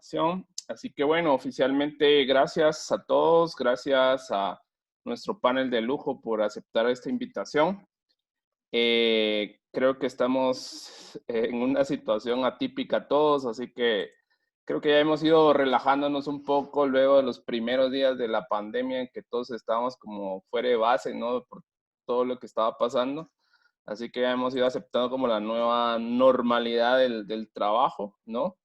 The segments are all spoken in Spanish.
presentación. Así que bueno, oficialmente gracias a todos, gracias a nuestro panel de lujo por aceptar esta invitación. Creo que estamos en una situación atípica todos, así que creo que ya hemos ido relajándonos un poco luego de los primeros días de la pandemia en que todos estábamos como fuera de base, ¿no? Por todo lo que estaba pasando. Así que ya hemos ido aceptando como la nueva normalidad del trabajo, ¿no?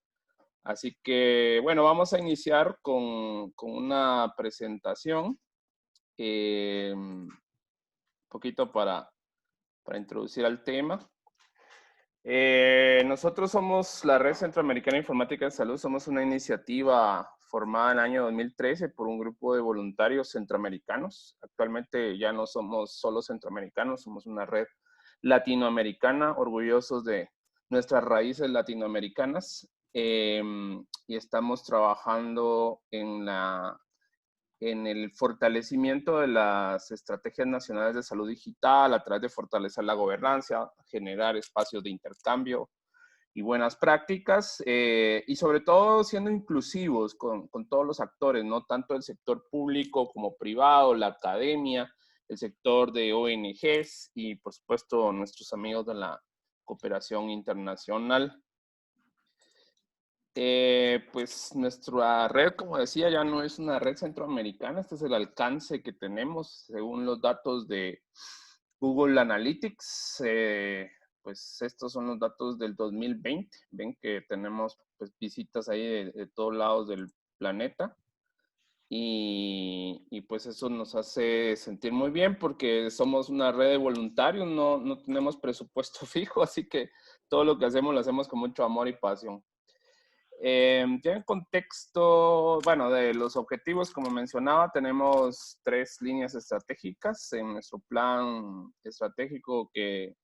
Así que, bueno, vamos a iniciar con una presentación, un poquito para introducir al tema. Nosotros somos la Red Centroamericana de Informática en Salud, somos una iniciativa formada en el año 2013 por un grupo de voluntarios centroamericanos. Actualmente ya no somos solo centroamericanos, somos una red latinoamericana, orgullosos de nuestras raíces latinoamericanas, y estamos trabajando en el fortalecimiento de las estrategias nacionales de salud digital a través de fortalecer la gobernanza, generar espacios de intercambio y buenas prácticas, y sobre todo siendo inclusivos con todos los actores, no tanto el sector público como privado, la academia, el sector de ONGs y por supuesto nuestros amigos de la cooperación internacional. Pues nuestra red, como decía, ya no es una red centroamericana. Este es el alcance que tenemos según los datos de Google Analytics. Pues estos son los datos del 2020. Ven que tenemos pues, visitas ahí de todos lados del planeta. Y pues eso nos hace sentir muy bien porque somos una red de voluntarios, no tenemos presupuesto fijo, así que todo lo que hacemos lo hacemos con mucho amor y pasión. Ya en contexto, bueno, de los objetivos, como mencionaba, tenemos 3 líneas estratégicas en nuestro plan estratégico que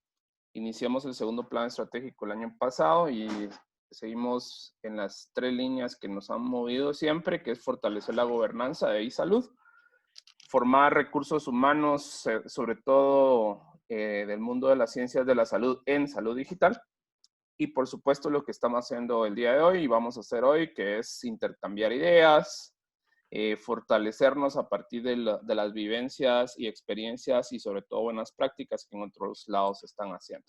iniciamos el segundo plan estratégico el año pasado y seguimos en las 3 líneas que nos han movido siempre, que es fortalecer la gobernanza de e-salud, formar recursos humanos, sobre todo del mundo de las ciencias de la salud en salud digital. Y por supuesto lo que estamos haciendo el día de hoy y vamos a hacer hoy, que es intercambiar ideas, fortalecernos a partir de las vivencias y experiencias y sobre todo buenas prácticas que en otros lados están haciendo.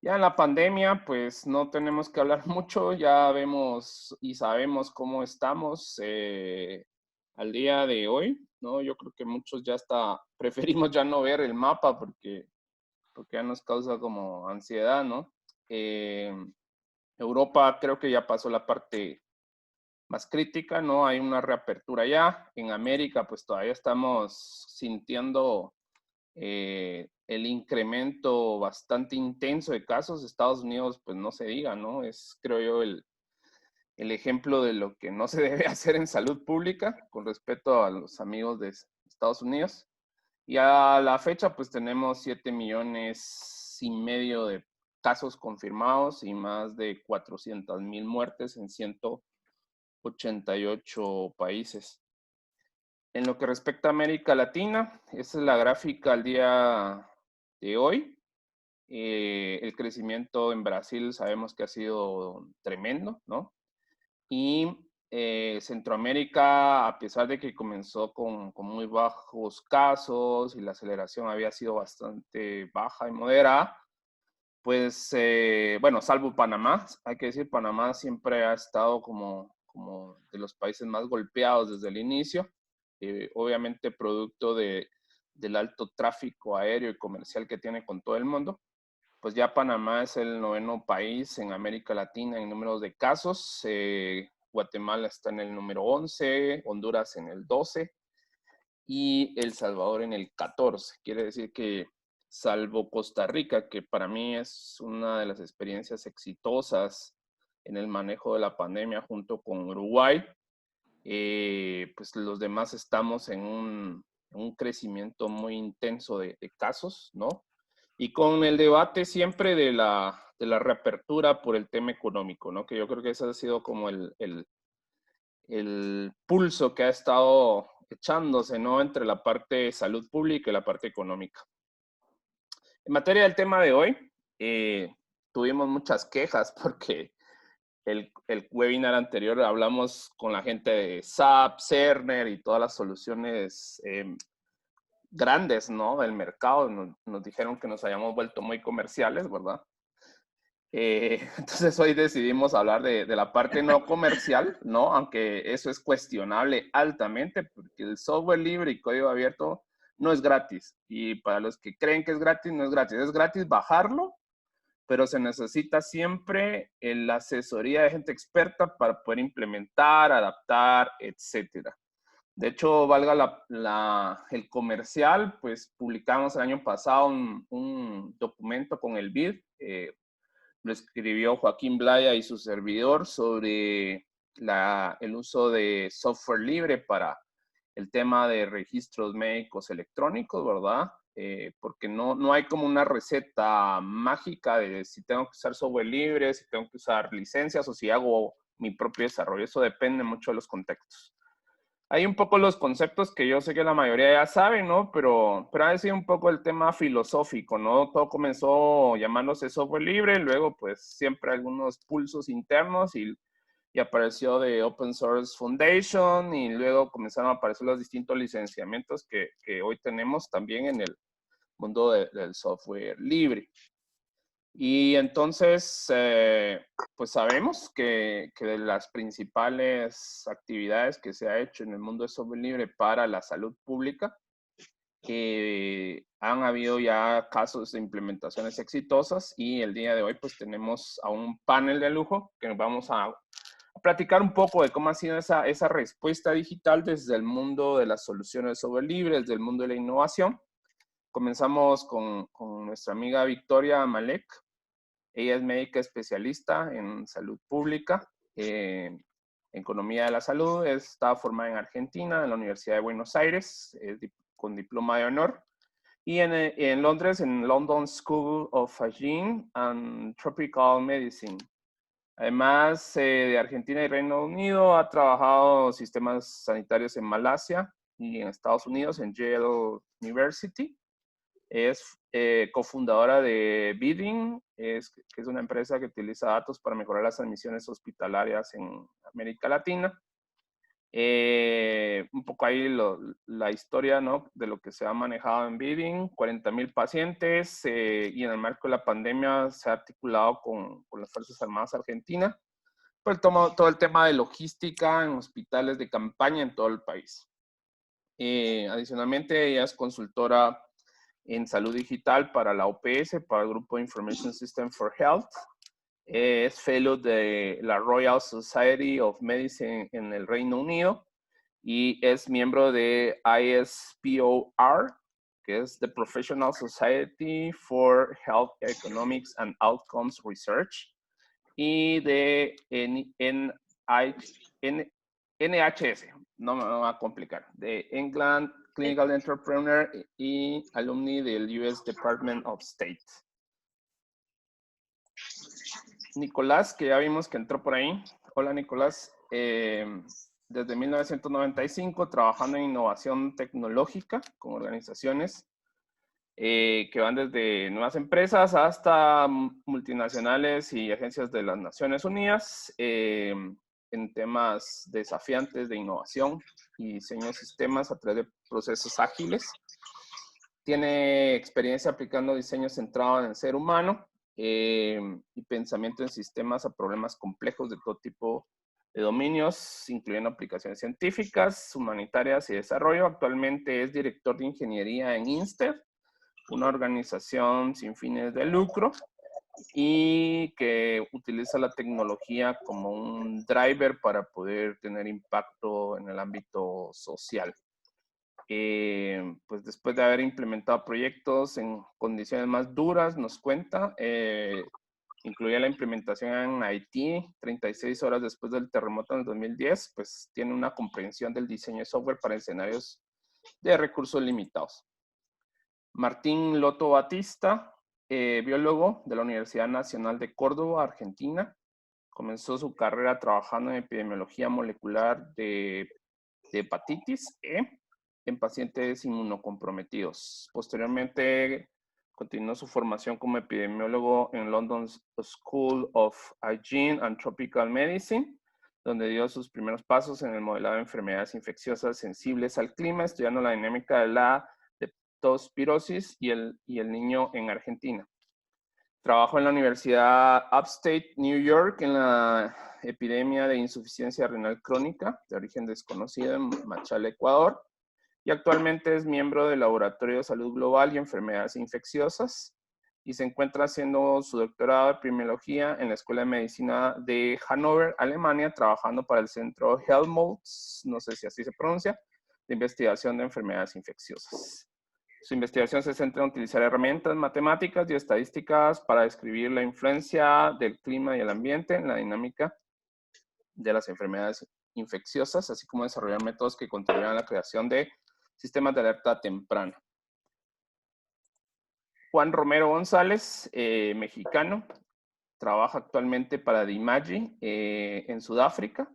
Ya en la pandemia, pues no tenemos que hablar mucho, ya vemos y sabemos cómo estamos al día de hoy, ¿no? Yo creo que muchos ya hasta preferimos ya no ver el mapa porque ya nos causa como ansiedad, ¿no? Europa creo que ya pasó la parte más crítica, ¿no? Hay una reapertura ya. En América, pues todavía estamos sintiendo el incremento bastante intenso de casos. Estados Unidos, pues no se diga, ¿no? Es, creo yo, el ejemplo de lo que no se debe hacer en salud pública con respecto a los amigos de Estados Unidos. Y a la fecha, pues tenemos 7,5 millones de casos confirmados y más de 400,000 muertes en 188 países. En lo que respecta a América Latina, esa es la gráfica al día de hoy. El crecimiento en Brasil sabemos que ha sido tremendo, ¿no? Y Centroamérica, a pesar de que comenzó con muy bajos casos y la aceleración había sido bastante baja y moderada, pues, bueno, salvo Panamá, hay que decir, Panamá siempre ha estado como de los países más golpeados desde el inicio, obviamente producto del alto tráfico aéreo y comercial que tiene con todo el mundo. Pues ya Panamá es el 9º país en América Latina en números de casos. Guatemala está en el número 11, Honduras en el 12 y El Salvador en el 14. Quiere decir que salvo Costa Rica, que para mí es una de las experiencias exitosas en el manejo de la pandemia junto con Uruguay, pues los demás estamos en un crecimiento muy intenso de casos, ¿no? Y con el debate siempre de la reapertura por el tema económico, ¿no? Que yo creo que ese ha sido como el pulso que ha estado echándose, ¿no? Entre la parte de salud pública y la parte económica. En materia del tema de hoy, tuvimos muchas quejas porque el webinar anterior hablamos con la gente de SAP, Cerner y todas las soluciones grandes, ¿no? Del mercado. Nos dijeron que nos hayamos vuelto muy comerciales, ¿verdad? Entonces hoy decidimos hablar de la parte no comercial, ¿no? Aunque eso es cuestionable altamente, porque el software libre y código abierto no es gratis. Y para los que creen que es gratis, no es gratis. Es gratis bajarlo, pero se necesita siempre la asesoría de gente experta para poder implementar, adaptar, etcétera. De hecho, valga el comercial, pues publicamos el año pasado un documento con el BID, lo escribió Joaquín Blaya y su servidor sobre el uso de software libre para el tema de registros médicos electrónicos, ¿verdad? Porque no hay como una receta mágica de si tengo que usar software libre, si tengo que usar licencias o si hago mi propio desarrollo. Eso depende mucho de los contextos. Hay un poco los conceptos que yo sé que la mayoría ya saben, ¿no? Pero ha sido un poco el tema filosófico, ¿no? Todo comenzó llamándose software libre, luego pues siempre algunos pulsos internos y apareció de Open Source Foundation y luego comenzaron a aparecer los distintos licenciamientos que hoy tenemos también en el mundo del software libre. Y entonces, pues sabemos que de las principales actividades que se ha hecho en el mundo de software libre para la salud pública, han habido ya casos de implementaciones exitosas y el día de hoy pues tenemos a un panel de lujo que nos vamos a platicar un poco de cómo ha sido esa respuesta digital desde el mundo de las soluciones de software libre, desde el mundo de la innovación. Comenzamos con nuestra amiga Victoria Malek. Ella es médica especialista en salud pública, economía de la salud. Está formada en Argentina, en la Universidad de Buenos Aires, con diploma de honor. Y en Londres, en London School of Hygiene and Tropical Medicine. Además de Argentina y Reino Unido, ha trabajado sistemas sanitarios en Malasia y en Estados Unidos, en Yale University. Es cofundadora de Bidding, que es una empresa que utiliza datos para mejorar las admisiones hospitalarias en América Latina. Un poco ahí la historia, ¿no?, de lo que se ha manejado en Bidding, 40,000 pacientes, y en el marco de la pandemia se ha articulado con las Fuerzas Armadas Argentinas, pues todo el tema de logística en hospitales de campaña en todo el país. Adicionalmente, ella es consultora en salud digital para la OPS, para el Grupo Information System for Health. Es fellow de la Royal Society of Medicine en el Reino Unido y es miembro de ISPOR, que es The Professional Society for Health Economics and Outcomes Research, y de NHS, no me va a complicar, de England Clinical Entrepreneur y alumni del US Department of State. Nicolás, que ya vimos que entró por ahí. Hola, Nicolás. Desde 1995 trabajando en innovación tecnológica con organizaciones que van desde nuevas empresas hasta multinacionales y agencias de las Naciones Unidas en temas desafiantes de innovación y diseño de sistemas a través de procesos ágiles. Tiene experiencia aplicando diseño centrado en el ser humano y pensamiento en sistemas a problemas complejos de todo tipo de dominios, incluyendo aplicaciones científicas, humanitarias y desarrollo. Actualmente es director de ingeniería en Inster, una organización sin fines de lucro y que utiliza la tecnología como un driver para poder tener impacto en el ámbito social. Pues después de haber implementado proyectos en condiciones más duras, nos cuenta, incluía la implementación en Haití, 36 horas después del terremoto en el 2010, pues tiene una comprensión del diseño de software para escenarios de recursos limitados. Martín Loto Batista, biólogo de la Universidad Nacional de Córdoba, Argentina. Comenzó su carrera trabajando en epidemiología molecular de hepatitis E en pacientes inmunocomprometidos. Posteriormente Continuó su formación como epidemiólogo en London School of Hygiene and Tropical Medicine, donde dio sus primeros pasos en el modelado de enfermedades infecciosas sensibles al clima, estudiando la dinámica de la leptospirosis y el niño en Argentina. Trabajó en la Universidad Upstate New York en la epidemia de insuficiencia renal crónica de origen desconocido en Machala, Ecuador, y actualmente es miembro del Laboratorio de Salud Global y Enfermedades Infecciosas y se encuentra haciendo su doctorado de epidemiología en la Escuela de Medicina de Hannover, Alemania, trabajando para el Centro Helmholtz, no sé si así se pronuncia, de investigación de enfermedades infecciosas. Su investigación se centra en utilizar herramientas matemáticas y estadísticas para describir la influencia del clima y el ambiente en la dinámica de las enfermedades infecciosas, así como desarrollar métodos que contribuyan a la creación de sistemas de alerta temprana. Juan Romero González, mexicano, trabaja actualmente para Dimagi en Sudáfrica,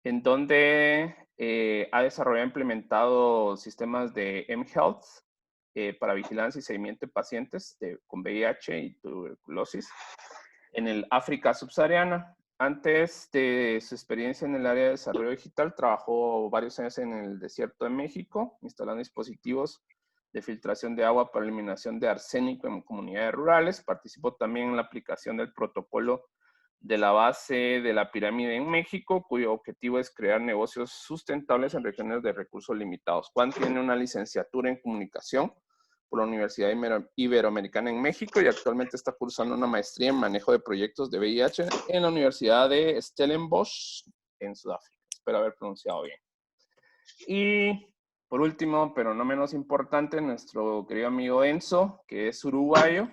en donde ha desarrollado e implementado sistemas de mHealth para vigilancia y seguimiento de pacientes con VIH y tuberculosis en el África subsahariana. Antes de su experiencia en el área de desarrollo digital, trabajó varios años en el desierto de México, instalando dispositivos de filtración de agua para eliminación de arsénico en comunidades rurales. Participó también en la aplicación del protocolo de la base de la pirámide en México, cuyo objetivo es crear negocios sustentables en regiones de recursos limitados. Juan tiene una licenciatura en comunicación por la Universidad Iberoamericana en México y actualmente está cursando una maestría en manejo de proyectos de VIH en la Universidad de Stellenbosch en Sudáfrica. Espero haber pronunciado bien. Y por último, pero no menos importante, nuestro querido amigo Enzo, que es uruguayo,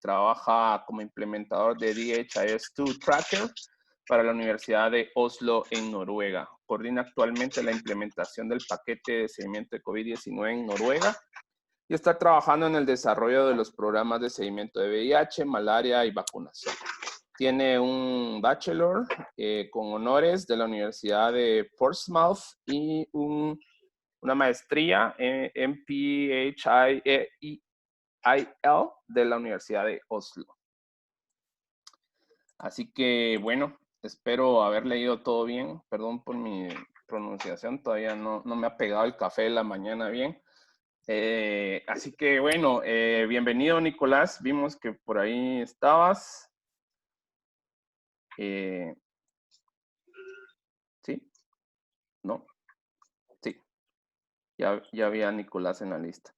trabaja como implementador de DHIS2 Tracker para la Universidad de Oslo en Noruega. Coordina actualmente la implementación del paquete de seguimiento de COVID-19 en Noruega y está trabajando en el desarrollo de los programas de seguimiento de VIH, malaria y vacunación. Tiene un bachelor con honores de la Universidad de Portsmouth y una maestría en PHIL de la Universidad de Oslo. Así que, bueno, espero haber leído todo bien. Perdón por mi pronunciación, todavía no me ha pegado el café de la mañana bien. Así que, bueno, bienvenido, Nicolás. Vimos que por ahí estabas. ¿Sí? ¿No? Sí. Ya había a Nicolás en la lista.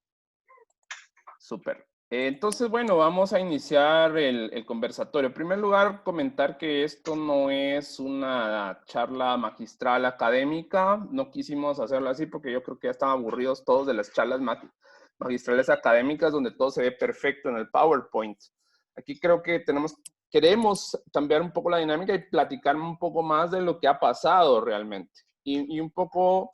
Súper. Entonces, bueno, vamos a iniciar el conversatorio. En primer lugar, comentar que esto no es una charla magistral académica. No quisimos hacerlo así porque yo creo que ya están aburridos todos de las charlas magistrales académicas donde todo se ve perfecto en el PowerPoint. Aquí creo que queremos cambiar un poco la dinámica y platicar un poco más de lo que ha pasado realmente. Y un poco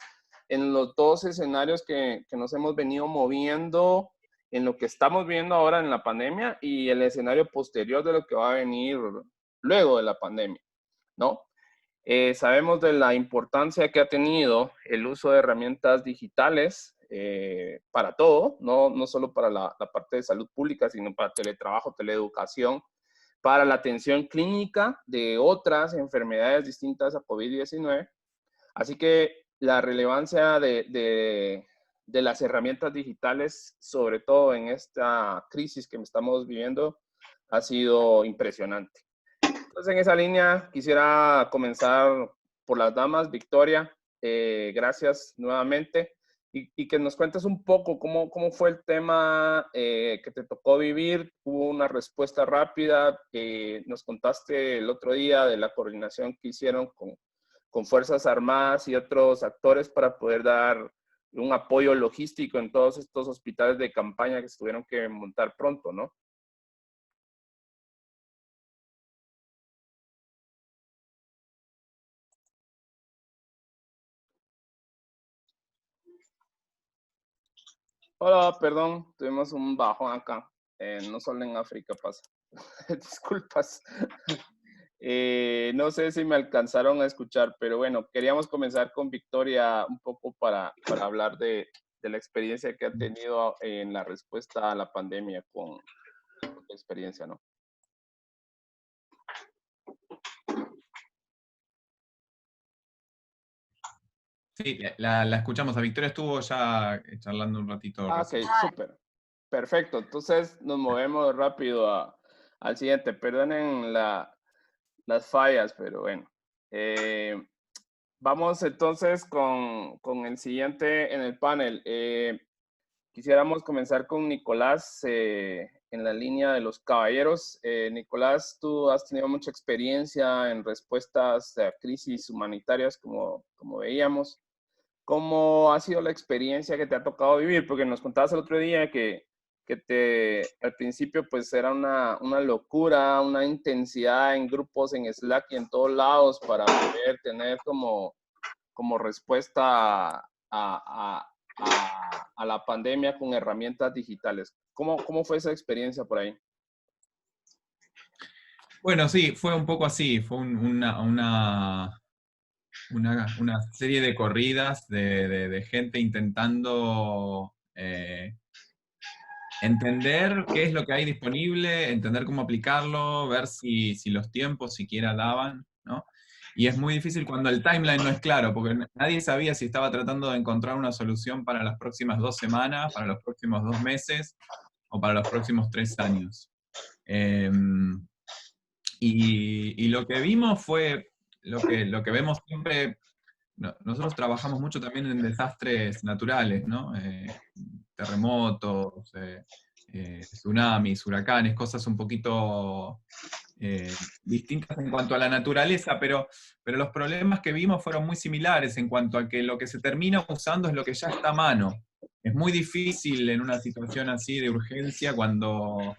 en los dos escenarios que nos hemos venido moviendo, en lo que estamos viendo ahora en la pandemia y el escenario posterior de lo que va a venir luego de la pandemia, ¿no? Sabemos de la importancia que ha tenido el uso de herramientas digitales para todo, no solo para la parte de salud pública, sino para teletrabajo, teleeducación, para la atención clínica de otras enfermedades distintas a COVID-19. Así que la relevancia de las herramientas digitales, sobre todo en esta crisis que estamos viviendo, ha sido impresionante. Entonces, en esa línea, quisiera comenzar por las damas. Victoria, gracias nuevamente. Y que nos cuentes un poco cómo fue el tema que te tocó vivir. Hubo una respuesta rápida. Nos contaste el otro día de la coordinación que hicieron con Fuerzas Armadas y otros actores para poder dar un apoyo logístico en todos estos hospitales de campaña que se tuvieron que montar pronto, ¿no? Hola, perdón, tuvimos un bajón acá. No solo en África pasa. Disculpas. No sé si me alcanzaron a escuchar, pero bueno, queríamos comenzar con Victoria un poco para hablar de de la experiencia que ha tenido en la respuesta a la pandemia con tu experiencia, ¿no? Sí, la escuchamos. A Victoria estuvo ya charlando un ratito Ah, ok, recién. súper. Perfecto. Entonces nos movemos rápido al siguiente. Perdonen las fallas, pero bueno. Eh, Vamos entonces con el siguiente en el panel. Quisiéramos comenzar con Nicolás en la línea de los caballeros. Nicolás, tú has tenido mucha experiencia en respuestas a crisis humanitarias, como veíamos. ¿Cómo ha sido la experiencia que te ha tocado vivir? Porque nos contabas el otro día que al principio pues era una locura, una intensidad en grupos, en Slack y en todos lados para poder tener como respuesta a la pandemia con herramientas digitales. ¿Cómo fue esa experiencia por ahí? Bueno, sí, fue un poco así. Fue una serie de corridas de gente intentando entender qué es lo que hay disponible, entender cómo aplicarlo, ver si los tiempos siquiera daban, ¿no? Y es muy difícil cuando el timeline no es claro, porque nadie sabía si estaba tratando de encontrar una solución para las próximas 2 semanas, para los próximos 2 meses o para los próximos 3 años. Y lo que vimos fue lo que vemos siempre. Nosotros trabajamos mucho también en desastres naturales, ¿no? Terremotos, tsunamis, huracanes, cosas un poquito distintas en cuanto a la naturaleza, pero los problemas que vimos fueron muy similares en cuanto a que lo que se termina usando es lo que ya está a mano. Es muy difícil en una situación así de urgencia, cuando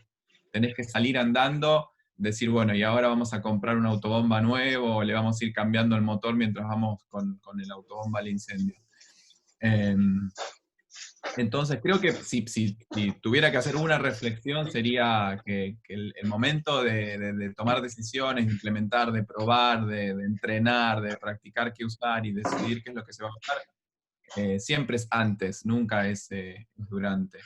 tenés que salir andando, decir, bueno, y ahora vamos a comprar una autobomba nuevo, o le vamos a ir cambiando el motor mientras vamos con el autobomba al incendio. Eh, entonces, creo que si tuviera que hacer una reflexión, sería que el momento de tomar decisiones, de implementar, de probar, de entrenar, de practicar qué usar y decidir qué es lo que se va a usar, siempre es antes, nunca es durante.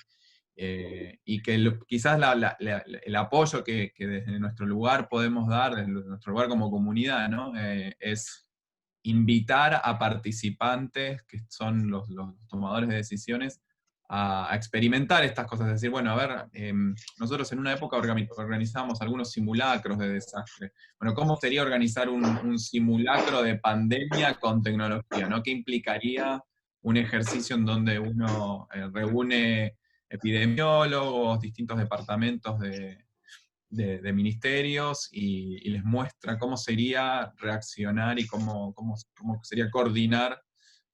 Y que quizás el apoyo que desde nuestro lugar podemos dar, desde nuestro lugar como comunidad, ¿no? Es invitar a participantes, que son los tomadores de decisiones, a experimentar estas cosas. Es decir, bueno, a ver, nosotros en una época organizamos algunos simulacros de desastre. Bueno, ¿cómo sería organizar un simulacro de pandemia con tecnología, ¿no? ¿Qué implicaría un ejercicio en donde uno reúne epidemiólogos, distintos departamentos de ministerios y les muestra cómo sería reaccionar y cómo sería coordinar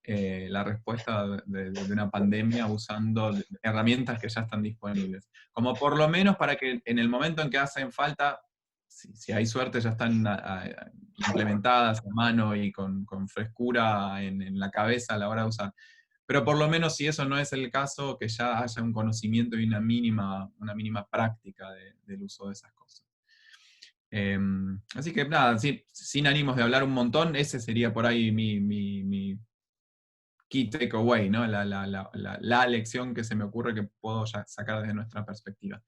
la respuesta de una pandemia usando herramientas que ya están disponibles? Como por lo menos para que en el momento en que hacen falta, si hay suerte, ya están implementadas a mano y con frescura en la cabeza a la hora de usar. Pero por lo menos, si eso no es el caso, que ya haya un conocimiento y una mínima práctica del uso de esas cosas. Así que nada, sin ánimos de hablar un montón, ese sería por ahí mi key takeaway, ¿no? La lección que se me ocurre que puedo ya sacar desde nuestra perspectiva.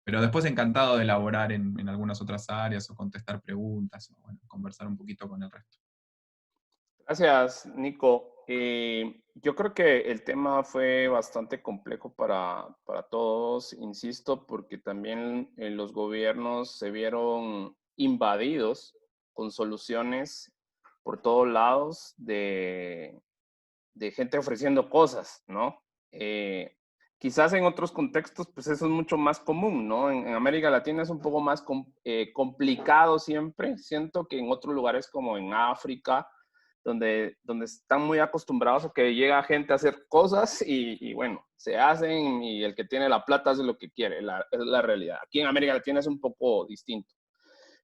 Pero después encantado de elaborar en algunas otras áreas o contestar preguntas o bueno, conversar un poquito con el resto. Gracias, Nico. Yo creo que el tema fue bastante complejo para todos, insisto, porque también los gobiernos se vieron invadidos con soluciones por todos lados de gente ofreciendo cosas, ¿no? Quizás en otros contextos, pues eso es mucho más común, ¿no? En América Latina es un poco más complicado siempre. Siento que en otros lugares como en África, donde están muy acostumbrados a que llega gente a hacer cosas y bueno, se hacen y el que tiene la plata hace lo que quiere, es la realidad. Aquí en América Latina es un poco distinto.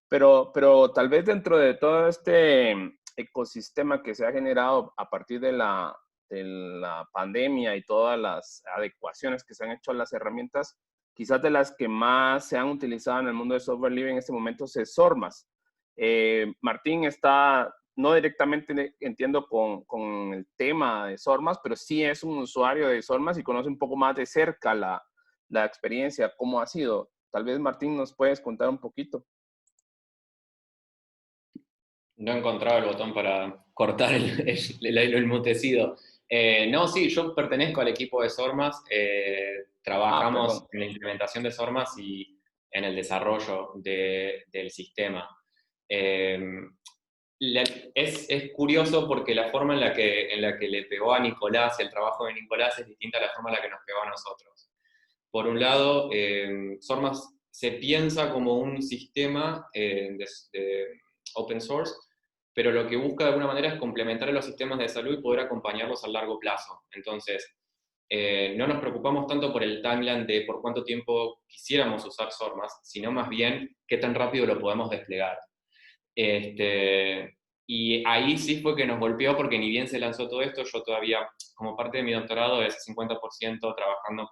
Pero tal vez dentro de todo este ecosistema que se ha generado a partir de la pandemia y todas las adecuaciones que se han hecho a las herramientas, quizás de las que más se han utilizado en el mundo de software libre en este momento es SORMAS. Martín está no directamente entiendo con el tema de SORMAS, pero sí es un usuario de SORMAS y conoce un poco más de cerca la experiencia, cómo ha sido. Tal vez, Martín, nos puedes contar un poquito. No he encontrado el botón para cortar el mutecido. No, sí, yo pertenezco al equipo de SORMAS. Trabajamos Perdón. en la implementación de SORMAS y en el desarrollo del sistema. Eh, es curioso porque la forma en la que le pegó a Nicolás, el trabajo de Nicolás, es distinta a la forma en la que nos pegó a nosotros. Por un lado, SORMAS se piensa como un sistema de open source, pero lo que busca de alguna manera es complementar a los sistemas de salud y poder acompañarlos a largo plazo. Entonces, no nos preocupamos tanto por el timeline de por cuánto tiempo quisiéramos usar SORMAS, sino más bien qué tan rápido lo podemos desplegar. Y ahí sí fue que nos golpeó porque ni bien se lanzó todo esto, yo todavía, como parte de mi doctorado, es 50% trabajando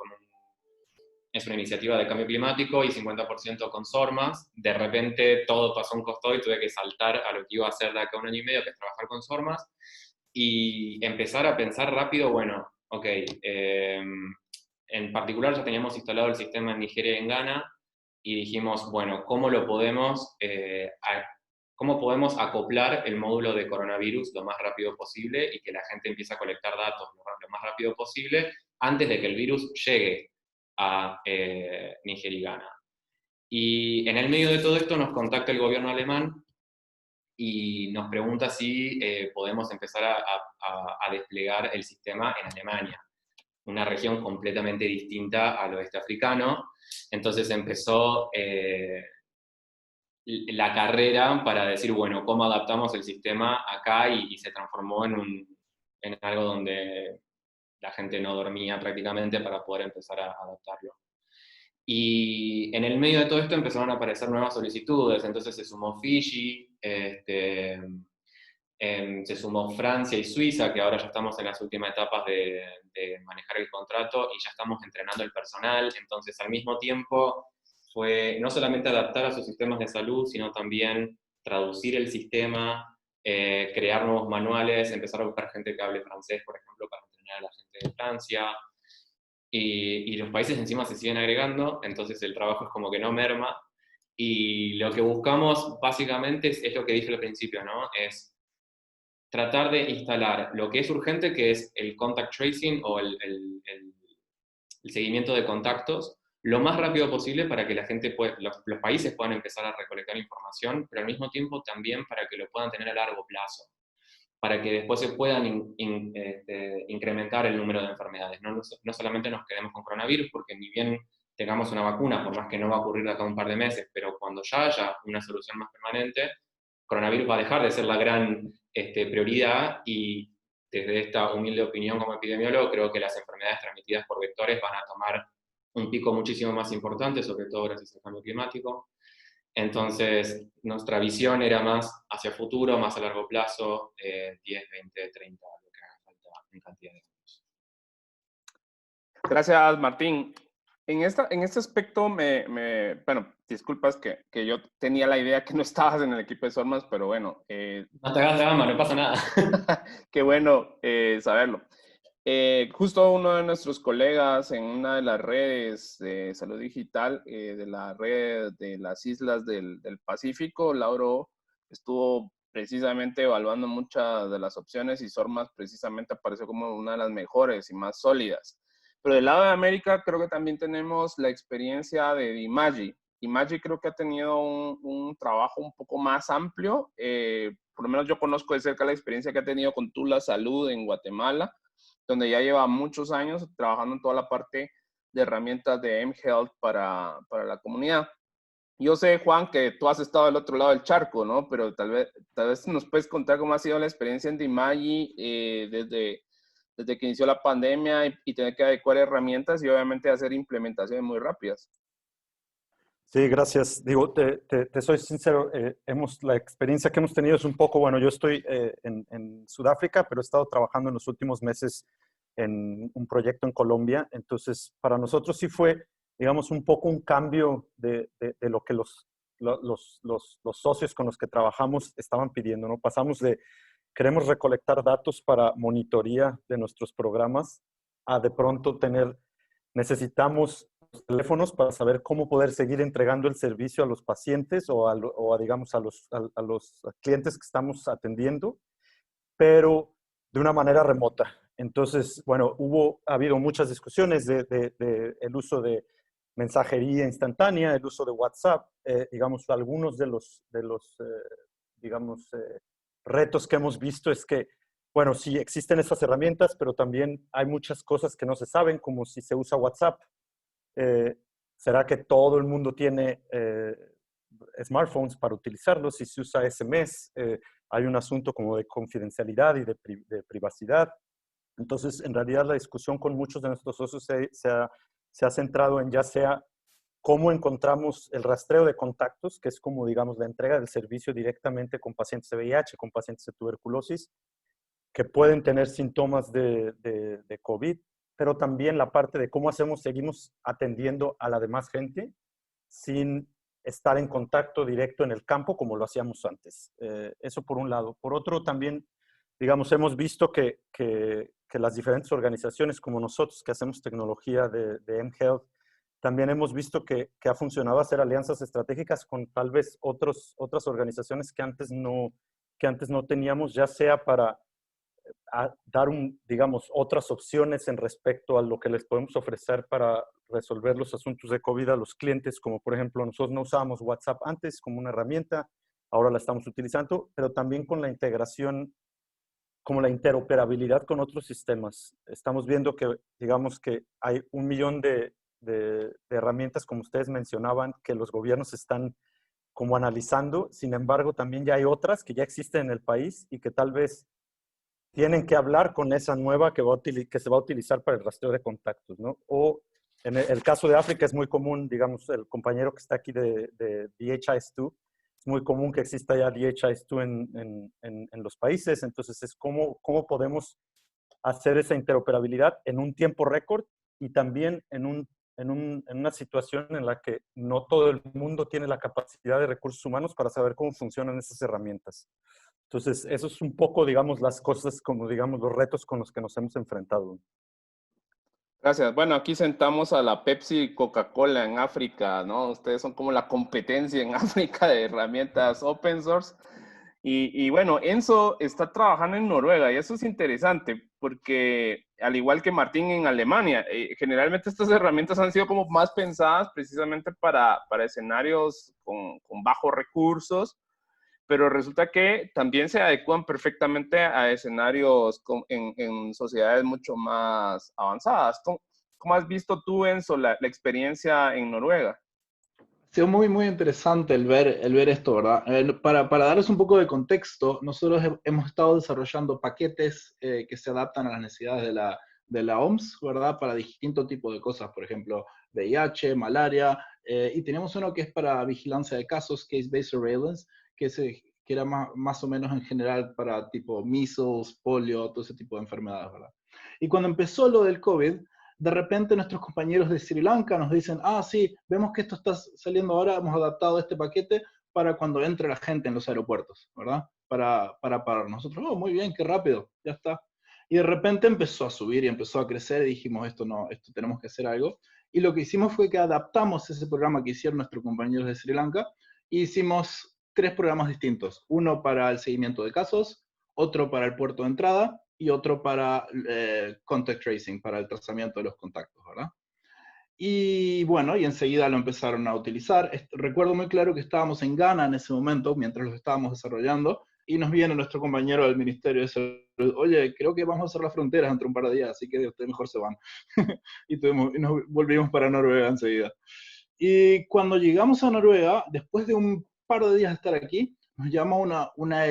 es una iniciativa de cambio climático y 50% con SORMAS. De repente todo pasó un costado y tuve que saltar a lo que iba a hacer de acá 1 año y medio, que es trabajar con SORMAS, y empezar a pensar rápido, bueno, ok, en particular ya teníamos instalado el sistema en Nigeria y en Ghana, y dijimos, bueno, ¿cómo podemos acoplar el módulo de coronavirus lo más rápido posible y que la gente empiece a colectar datos lo más rápido posible antes de que el virus llegue a Nigeria y Ghana? Y en el medio de todo esto nos contacta el gobierno alemán y nos pregunta si podemos empezar a desplegar el sistema en Alemania, una región completamente distinta al oeste africano. Entonces empezó la carrera para decir, bueno, ¿cómo adaptamos el sistema acá? Y se transformó en algo donde la gente no dormía prácticamente para poder empezar a adaptarlo. Y en el medio de todo esto empezaron a aparecer nuevas solicitudes, entonces se sumó Fiji, se sumó Francia y Suiza, que ahora ya estamos en las últimas etapas de manejar el contrato y ya estamos entrenando el personal. Entonces, al mismo tiempo, fue no solamente adaptar a sus sistemas de salud, sino también traducir el sistema, crear nuevos manuales, empezar a buscar gente que hable francés, por ejemplo, para entrenar a la gente de Francia. Y los países encima se siguen agregando, entonces el trabajo es como que no merma. Y lo que buscamos básicamente es lo que dije al principio, ¿no? Es tratar de instalar lo que es urgente, que es el contact tracing o el seguimiento de contactos, lo más rápido posible para que la gente los países puedan empezar a recolectar información, pero al mismo tiempo también para que lo puedan tener a largo plazo, para que después se puedan incrementar el número de enfermedades. No solamente nos quedemos con coronavirus, porque ni bien tengamos una vacuna, por más que no va a ocurrir de acá a un par de meses, pero cuando ya haya una solución más permanente, coronavirus va a dejar de ser la gran prioridad, y desde esta humilde opinión como epidemiólogo, creo que las enfermedades transmitidas por vectores van a tomar un pico muchísimo más importante, sobre todo gracias al cambio climático. Entonces, nuestra visión era más hacia futuro, más a largo plazo, 10, 20, 30, lo que haga falta en cantidad de años. Gracias, Martín. En este aspecto, bueno, disculpas que yo tenía la idea que no estabas en el equipo de SORMAS, pero bueno. No te hagas drama, no pasa nada. Qué bueno saberlo. Justo uno de nuestros colegas en una de las redes de salud digital, de la red de las islas del Pacífico, Lauro, estuvo precisamente evaluando muchas de las opciones y SORMAS precisamente apareció como una de las mejores y más sólidas. Pero del lado de América creo que también tenemos la experiencia de Dimagi. Dimagi creo que ha tenido un trabajo un poco más amplio. Por lo menos yo conozco de cerca la experiencia que ha tenido con Tula Salud en Guatemala, donde ya lleva muchos años trabajando en toda la parte de herramientas de mHealth para la comunidad. Yo sé, Juan, que tú has estado del otro lado del charco, ¿no? Pero tal vez nos puedes contar cómo ha sido la experiencia en Dimagi desde que inició la pandemia y tener que adecuar herramientas y obviamente hacer implementaciones muy rápidas. Sí, gracias. Digo, te soy sincero, la experiencia que hemos tenido es un poco, bueno, yo estoy en Sudáfrica, pero he estado trabajando en los últimos meses en un proyecto en Colombia. Entonces, para nosotros sí fue, digamos, un poco un cambio de lo que los los socios con los que trabajamos estaban pidiendo, ¿no? Pasamos de queremos recolectar datos para monitoría de nuestros programas a de pronto necesitamos teléfonos para saber cómo poder seguir entregando el servicio a los pacientes o digamos, a los clientes que estamos atendiendo, pero de una manera remota. Entonces, bueno, ha habido muchas discusiones de el uso de mensajería instantánea, el uso de WhatsApp, digamos, algunos de los retos que hemos visto es que, bueno, sí existen esas herramientas, pero también hay muchas cosas que no se saben, como si se usa WhatsApp. ¿Será que todo el mundo tiene smartphones para utilizarlo? Si se usa SMS, hay un asunto como de confidencialidad y de privacidad. Entonces, en realidad, la discusión con muchos de nuestros socios se ha centrado en ya sea cómo encontramos el rastreo de contactos, que es como, digamos, la entrega del servicio directamente con pacientes de VIH, con pacientes de tuberculosis, que pueden tener síntomas de COVID, pero también la parte de cómo seguimos atendiendo a la demás gente sin estar en contacto directo en el campo como lo hacíamos antes. Eso por un lado. Por otro, también, digamos, hemos visto que las diferentes organizaciones como nosotros que hacemos tecnología de mHealth, también hemos visto que ha funcionado hacer alianzas estratégicas con tal vez otras organizaciones que antes no teníamos, ya sea para dar digamos, otras opciones en respecto a lo que les podemos ofrecer para resolver los asuntos de COVID a los clientes, como por ejemplo, nosotros no usábamos WhatsApp antes como una herramienta, ahora la estamos utilizando, pero también con la integración, como la interoperabilidad con otros sistemas. Estamos viendo que, digamos que hay 1 millón de herramientas, como ustedes mencionaban, que los gobiernos están como analizando. Sin embargo, también ya hay otras que ya existen en el país y que tal vez tienen que hablar con esa nueva que se va a utilizar para el rastreo de contactos, ¿no? O en el caso de África es muy común, digamos, el compañero que está aquí de DHIS2, es muy común que exista ya DHIS2 en los países. Entonces es cómo podemos hacer esa interoperabilidad en un tiempo récord y también en una situación en la que no todo el mundo tiene la capacidad de recursos humanos para saber cómo funcionan esas herramientas. Entonces, eso es un poco, digamos, las cosas, como digamos, los retos con los que nos hemos enfrentado. Gracias. Bueno, aquí sentamos a la Pepsi y Coca-Cola en África, ¿no? Ustedes son como la competencia en África de herramientas open source. Y bueno, Enzo está trabajando en Noruega y eso es interesante porque al igual que Martín en Alemania, generalmente estas herramientas han sido como más pensadas precisamente para escenarios con bajos recursos, pero resulta que también se adecuan perfectamente a escenarios en sociedades mucho más avanzadas. ¿Cómo has visto tú, Enzo, la experiencia en Noruega? Ha sido muy, muy interesante el ver esto, ¿verdad? Para darles un poco de contexto, nosotros hemos estado desarrollando paquetes que se adaptan a las necesidades de la OMS, ¿verdad? Para distintos tipos de cosas, por ejemplo, VIH, malaria, y tenemos uno que es para vigilancia de casos, Case-Based Surveillance, que era más o menos en general para tipo measles, polio, todo ese tipo de enfermedades, ¿verdad? Y cuando empezó lo del COVID, de repente nuestros compañeros de Sri Lanka nos dicen, sí, vemos que esto está saliendo ahora, hemos adaptado este paquete para cuando entre la gente en los aeropuertos, ¿verdad? Para nosotros, muy bien, qué rápido, ya está. Y de repente empezó a subir y empezó a crecer y dijimos, esto tenemos que hacer algo. Y lo que hicimos fue que adaptamos ese programa que hicieron nuestros compañeros de Sri Lanka y hicimos 3 programas distintos. Uno para el seguimiento de casos, otro para el puerto de entrada y otro para contact tracing, para el trazamiento de los contactos, ¿verdad? Y bueno, y enseguida lo empezaron a utilizar. Recuerdo muy claro que estábamos en Ghana en ese momento, mientras lo estábamos desarrollando, y nos viene nuestro compañero del Ministerio de Salud, oye, creo que vamos a cerrar las fronteras entre un par de días, así que ustedes mejor se van. y nos volvimos para Noruega enseguida. Y cuando llegamos a Noruega, después de un par de días de estar aquí, nos llama una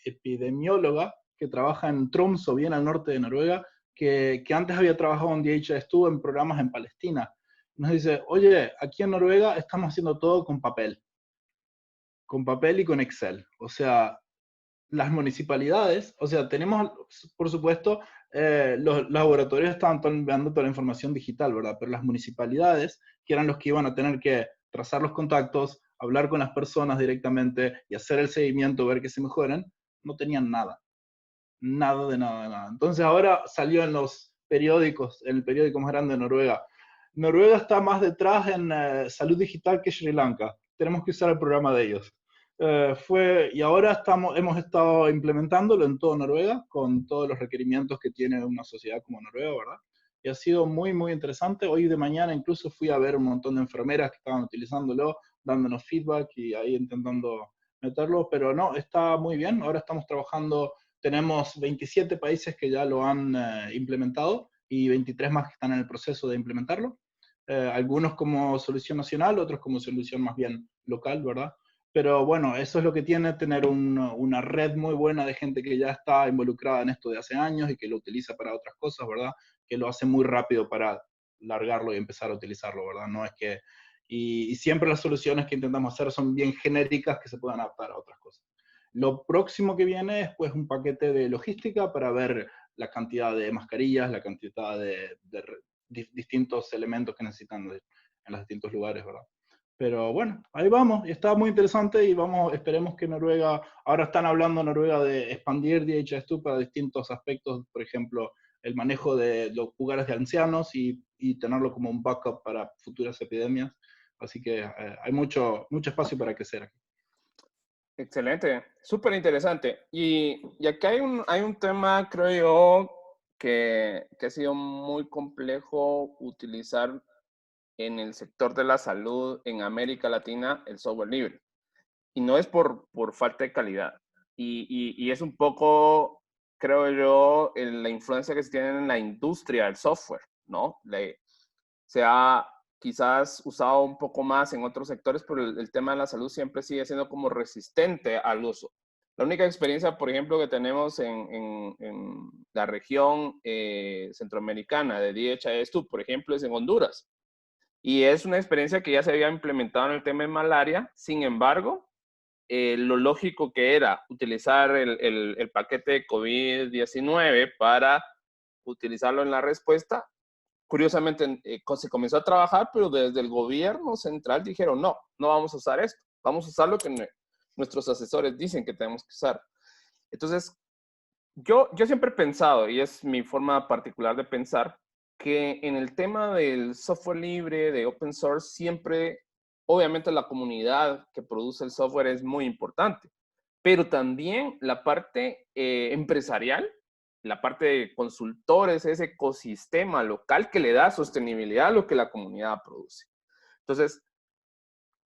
epidemióloga que trabaja en Tromsø, bien al norte de Noruega, que antes había trabajado en DHIS2 en programas en Palestina. Nos dice, oye, aquí en Noruega estamos haciendo todo con papel y con Excel. O sea, las municipalidades, o sea, tenemos, por supuesto, los laboratorios estaban enviando toda la información digital, ¿verdad? Pero las municipalidades, que eran los que iban a tener que trazar los contactos, hablar con las personas directamente y hacer el seguimiento, ver que se mejoren, no tenían nada. Nada de nada de nada. Entonces ahora salió en los periódicos, en el periódico más grande de Noruega. Noruega está más detrás en salud digital que Sri Lanka. Tenemos que usar el programa de ellos. Y ahora hemos estado implementándolo en toda Noruega, con todos los requerimientos que tiene una sociedad como Noruega, ¿verdad? Y ha sido muy, muy interesante. Hoy de mañana incluso fui a ver un montón de enfermeras que estaban utilizándolo, dándonos feedback y ahí intentando meterlo, pero no, está muy bien. Ahora estamos trabajando, tenemos 27 países que ya lo han implementado y 23 más que están en el proceso de implementarlo. Algunos como solución nacional, otros como solución más bien local, ¿verdad? Pero bueno, eso es lo que tiene tener una red muy buena de gente que ya está involucrada en esto de hace años y que lo utiliza para otras cosas, ¿verdad? Que lo hace muy rápido para largarlo y empezar a utilizarlo, ¿verdad? No es que... Y siempre las soluciones que intentamos hacer son bien genéricas que se puedan adaptar a otras cosas. Lo próximo que viene es pues un paquete de logística para ver la cantidad de mascarillas, la cantidad de distintos elementos que necesitan en los distintos lugares, ¿verdad? Pero bueno, ahí vamos, y está muy interesante y esperemos que Noruega, ahora están hablando Noruega de expandir DHIS2 para distintos aspectos, por ejemplo, el manejo de los lugares de ancianos y tenerlo como un backup para futuras epidemias. Así que hay mucho espacio para crecer aquí. Excelente, súper interesante. Y aquí hay un tema, creo yo, que ha sido muy complejo utilizar en el sector de la salud en América Latina, el software libre. Y no es por falta de calidad. Y es un poco, creo yo, la influencia que se tiene en la industria del software, ¿no? Se ha quizás usado un poco más en otros sectores, pero el tema de la salud siempre sigue siendo como resistente al uso. La única experiencia, por ejemplo, que tenemos en la región centroamericana de DHIS2, por ejemplo, es en Honduras. Y es una experiencia que ya se había implementado en el tema de malaria. Sin embargo, lo lógico que era utilizar el paquete de COVID-19 para utilizarlo en la respuesta, curiosamente se comenzó a trabajar, pero desde el gobierno central dijeron, no vamos a usar esto, vamos a usar lo que nuestros asesores dicen que tenemos que usar. Entonces, yo siempre he pensado, y es mi forma particular de pensar, que en el tema del software libre, de open source, siempre, obviamente la comunidad que produce el software es muy importante, pero también la parte empresarial, la parte de consultores, ese ecosistema local que le da sostenibilidad a lo que la comunidad produce. Entonces,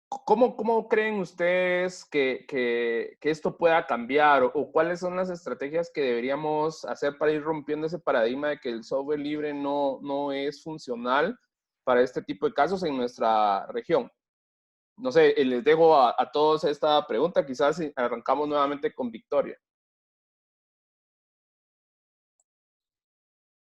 ¿cómo creen ustedes que esto pueda cambiar o cuáles son las estrategias que deberíamos hacer para ir rompiendo ese paradigma de que el software libre no es funcional para este tipo de casos en nuestra región? No sé, les dejo a todos esta pregunta, quizás arrancamos nuevamente con Victoria.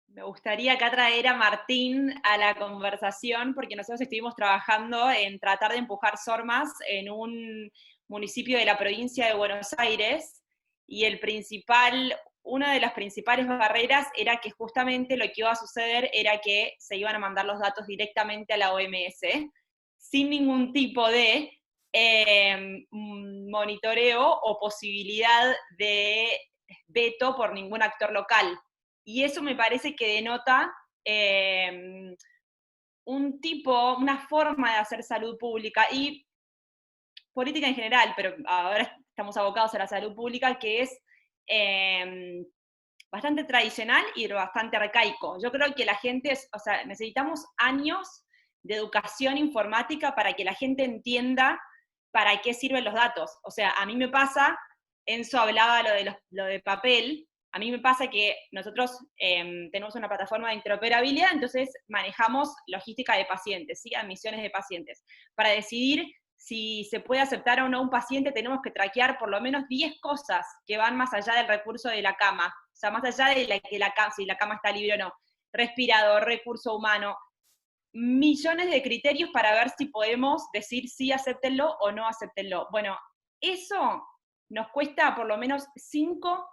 Me gustaría acá traer a Martín a la conversación, porque nosotros estuvimos trabajando en tratar de empujar SORMAS en un municipio de la provincia de Buenos Aires, y una de las principales barreras era que justamente lo que iba a suceder era que se iban a mandar los datos directamente a la OMS, sin ningún tipo de monitoreo o posibilidad de veto por ningún actor local. Y eso me parece que denota una forma de hacer salud pública y política en general, pero ahora estamos abocados a la salud pública, que es bastante tradicional y bastante arcaico. Yo creo que la gente, necesitamos años de educación informática para que la gente entienda para qué sirven los datos. O sea, a mí me pasa, Enzo hablaba lo de papel, a mí me pasa que nosotros tenemos una plataforma de interoperabilidad, entonces manejamos logística de pacientes, ¿sí? Admisiones de pacientes. Para decidir si se puede aceptar o no un paciente, tenemos que traquear por lo menos 10 cosas que van más allá del recurso de la cama. O sea, más allá de si la cama está libre o no. Respirador, recurso humano. Millones de criterios para ver si podemos decir sí, acéptenlo o no acéptenlo. Bueno, eso nos cuesta por lo menos 5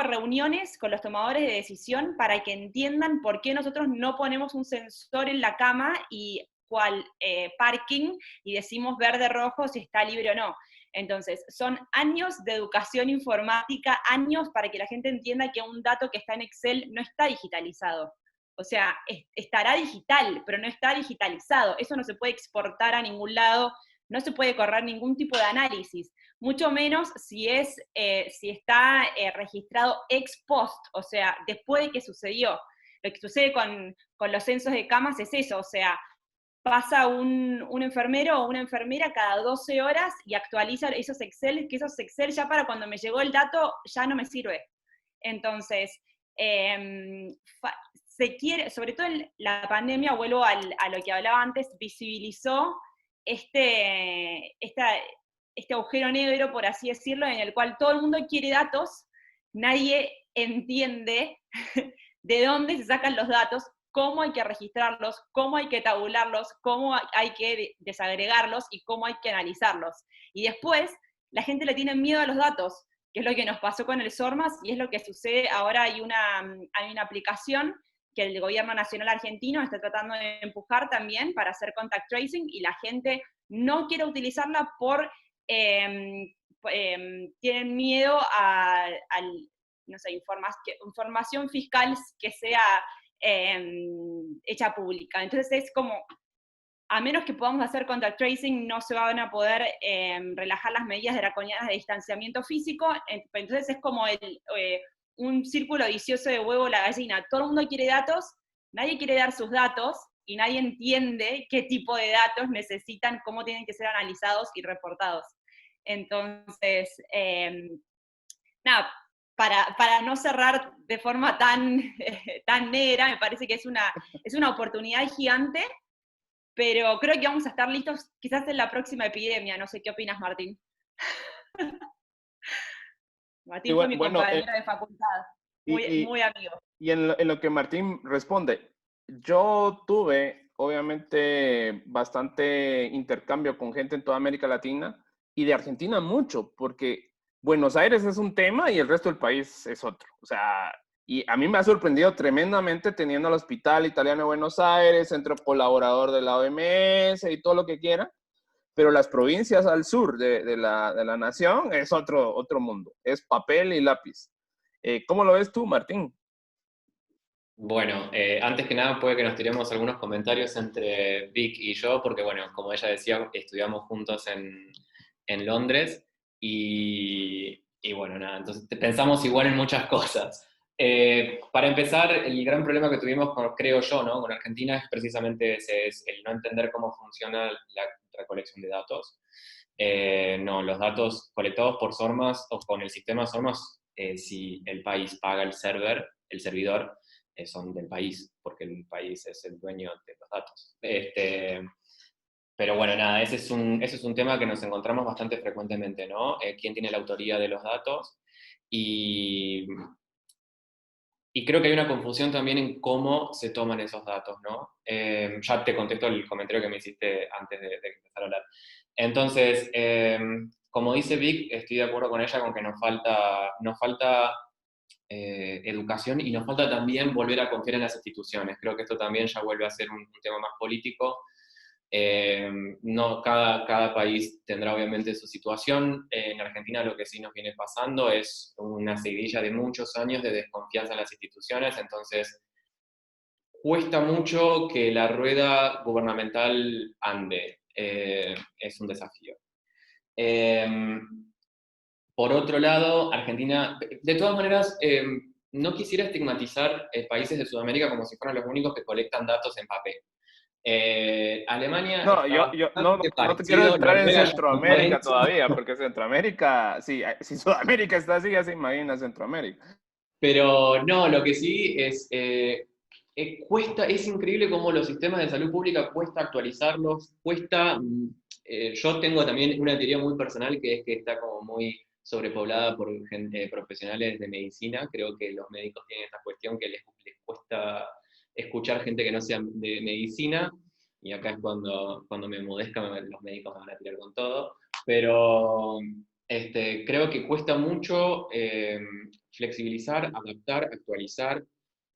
reuniones con los tomadores de decisión para que entiendan por qué nosotros no ponemos un sensor en la cama y cual parking y decimos verde, rojo si está libre o no. Entonces, son años de educación informática, años para que la gente entienda que un dato que está en Excel no está digitalizado. O sea, estará digital, pero no está digitalizado. Eso no se puede exportar a ningún lado, no se puede correr ningún tipo de análisis, mucho menos si está registrado ex post, o sea, después de que sucedió. Lo que sucede con los censos de camas es eso, o sea, pasa un enfermero o una enfermera cada 12 horas y actualiza esos Excel, que esos Excel ya para cuando me llegó el dato ya no me sirve. Entonces, se quiere, sobre todo en la pandemia, vuelvo a lo que hablaba antes, visibilizó este agujero negro, por así decirlo, en el cual todo el mundo quiere datos, nadie entiende de dónde se sacan los datos, cómo hay que registrarlos, cómo hay que tabularlos, cómo hay que desagregarlos y cómo hay que analizarlos. Y después, la gente le tiene miedo a los datos, que es lo que nos pasó con el SORMAS y es lo que sucede ahora. Hay una aplicación que el gobierno nacional argentino está tratando de empujar también para hacer contact tracing, y la gente no quiere utilizarla tienen miedo a no sé, información fiscal que sea hecha pública. Entonces es como, a menos que podamos hacer contact tracing, no se van a poder relajar las medidas draconianas de distanciamiento físico. Entonces es como un círculo vicioso de huevo la gallina. Todo el mundo quiere datos, nadie quiere dar sus datos, y nadie entiende qué tipo de datos necesitan, cómo tienen que ser analizados y reportados. Entonces, nada, para no cerrar de forma tan negra, me parece que es una oportunidad gigante, pero creo que vamos a estar listos quizás en la próxima epidemia. No sé qué opinas, Martín. Martín fue mi compañero de facultad, muy amigo. Y en lo que Martín responde, yo tuve, obviamente, bastante intercambio con gente en toda América Latina, y de Argentina mucho, porque Buenos Aires es un tema y el resto del país es otro. O sea, y a mí me ha sorprendido tremendamente teniendo el Hospital Italiano de Buenos Aires, centro colaborador de la OMS y todo lo que quiera, pero las provincias al sur de la nación es otro mundo, es papel y lápiz. ¿Cómo lo ves tú, Martín? Bueno, antes que nada puede que nos tiremos algunos comentarios entre Vic y yo, porque bueno, como ella decía, estudiamos juntos en Londres y bueno, nada, entonces pensamos igual en muchas cosas. Para empezar, el gran problema que tuvimos, creo yo, ¿no?, con Argentina es precisamente ese, es el no entender cómo funciona la recolección de datos. No, los datos colectados por SORMAS o con el sistema SORMAS, si el país paga el servidor, son del país, porque el país es el dueño de los datos. Pero bueno, nada, ese es un tema que nos encontramos bastante frecuentemente, ¿no? ¿Quién tiene la autoría de los datos? Y creo que hay una confusión también en cómo se toman esos datos, ¿no? Ya te contesto el comentario que me hiciste antes de empezar a hablar. Entonces, como dice Vic, estoy de acuerdo con ella con que nos falta educación, y nos falta también volver a confiar en las instituciones. Creo que esto también ya vuelve a ser un tema más político. No, cada país tendrá obviamente su situación. En Argentina lo que sí nos viene pasando es una seguidilla de muchos años de desconfianza en las instituciones, entonces cuesta mucho que la rueda gubernamental ande. Es un desafío. Por otro lado, Argentina, de todas maneras, no quisiera estigmatizar países de Sudamérica como si fueran los únicos que colectan datos en papel. Alemania No, está yo no te quiero parecido, entrar en Noruega ya Centroamérica está todavía, porque Centroamérica, sí, si Sudamérica está así, ya se imagina Centroamérica. Pero no, lo que sí es, cuesta, es increíble cómo los sistemas de salud pública cuesta actualizarlos, yo tengo también una teoría muy personal, que es que está como muy sobrepoblada por gente, profesionales de medicina. Creo que los médicos tienen esta cuestión que les cuesta escuchar gente que no sea de medicina, y acá es cuando me modescan, los médicos me van a tirar con todo, pero creo que cuesta mucho flexibilizar, adaptar, actualizar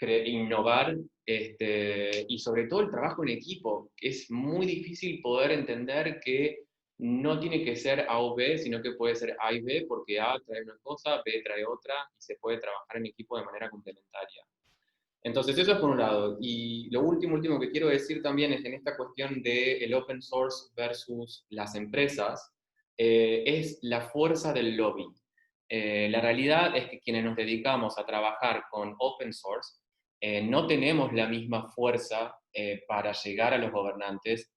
innovar, y sobre todo el trabajo en equipo. Es muy difícil poder entender que no tiene que ser A o B, sino que puede ser A y B, porque A trae una cosa, B trae otra, y se puede trabajar en equipo de manera complementaria. Entonces, eso es por un lado. Y lo último que quiero decir también es en esta cuestión del open source versus las empresas, es la fuerza del lobby. La realidad es que quienes nos dedicamos a trabajar con open source no tenemos la misma fuerza para llegar a los gobernantes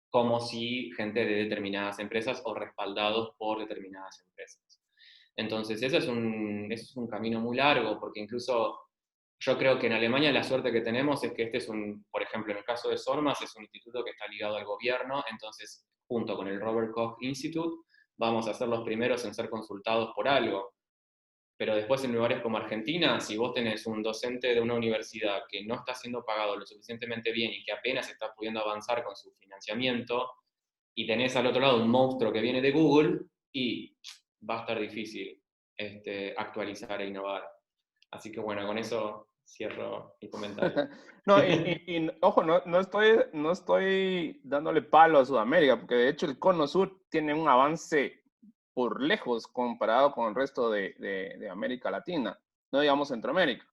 como si gente de determinadas empresas o respaldados por determinadas empresas. Entonces, ese es un camino muy largo, porque incluso yo creo que en Alemania la suerte que tenemos es que este es por ejemplo, en el caso de SORMAS, es un instituto que está ligado al gobierno, entonces, junto con el Robert Koch Institute, vamos a ser los primeros en ser consultados por algo. Pero después en lugares como Argentina, si vos tenés un docente de una universidad que no está siendo pagado lo suficientemente bien y que apenas está pudiendo avanzar con su financiamiento, y tenés al otro lado un monstruo que viene de Google, y va a estar difícil actualizar e innovar. Así que bueno, con eso cierro mi comentario. No, ojo, no estoy dándole palo a Sudamérica, porque de hecho el Cono Sur tiene un avance por lejos comparado con el resto de América Latina, no digamos Centroamérica.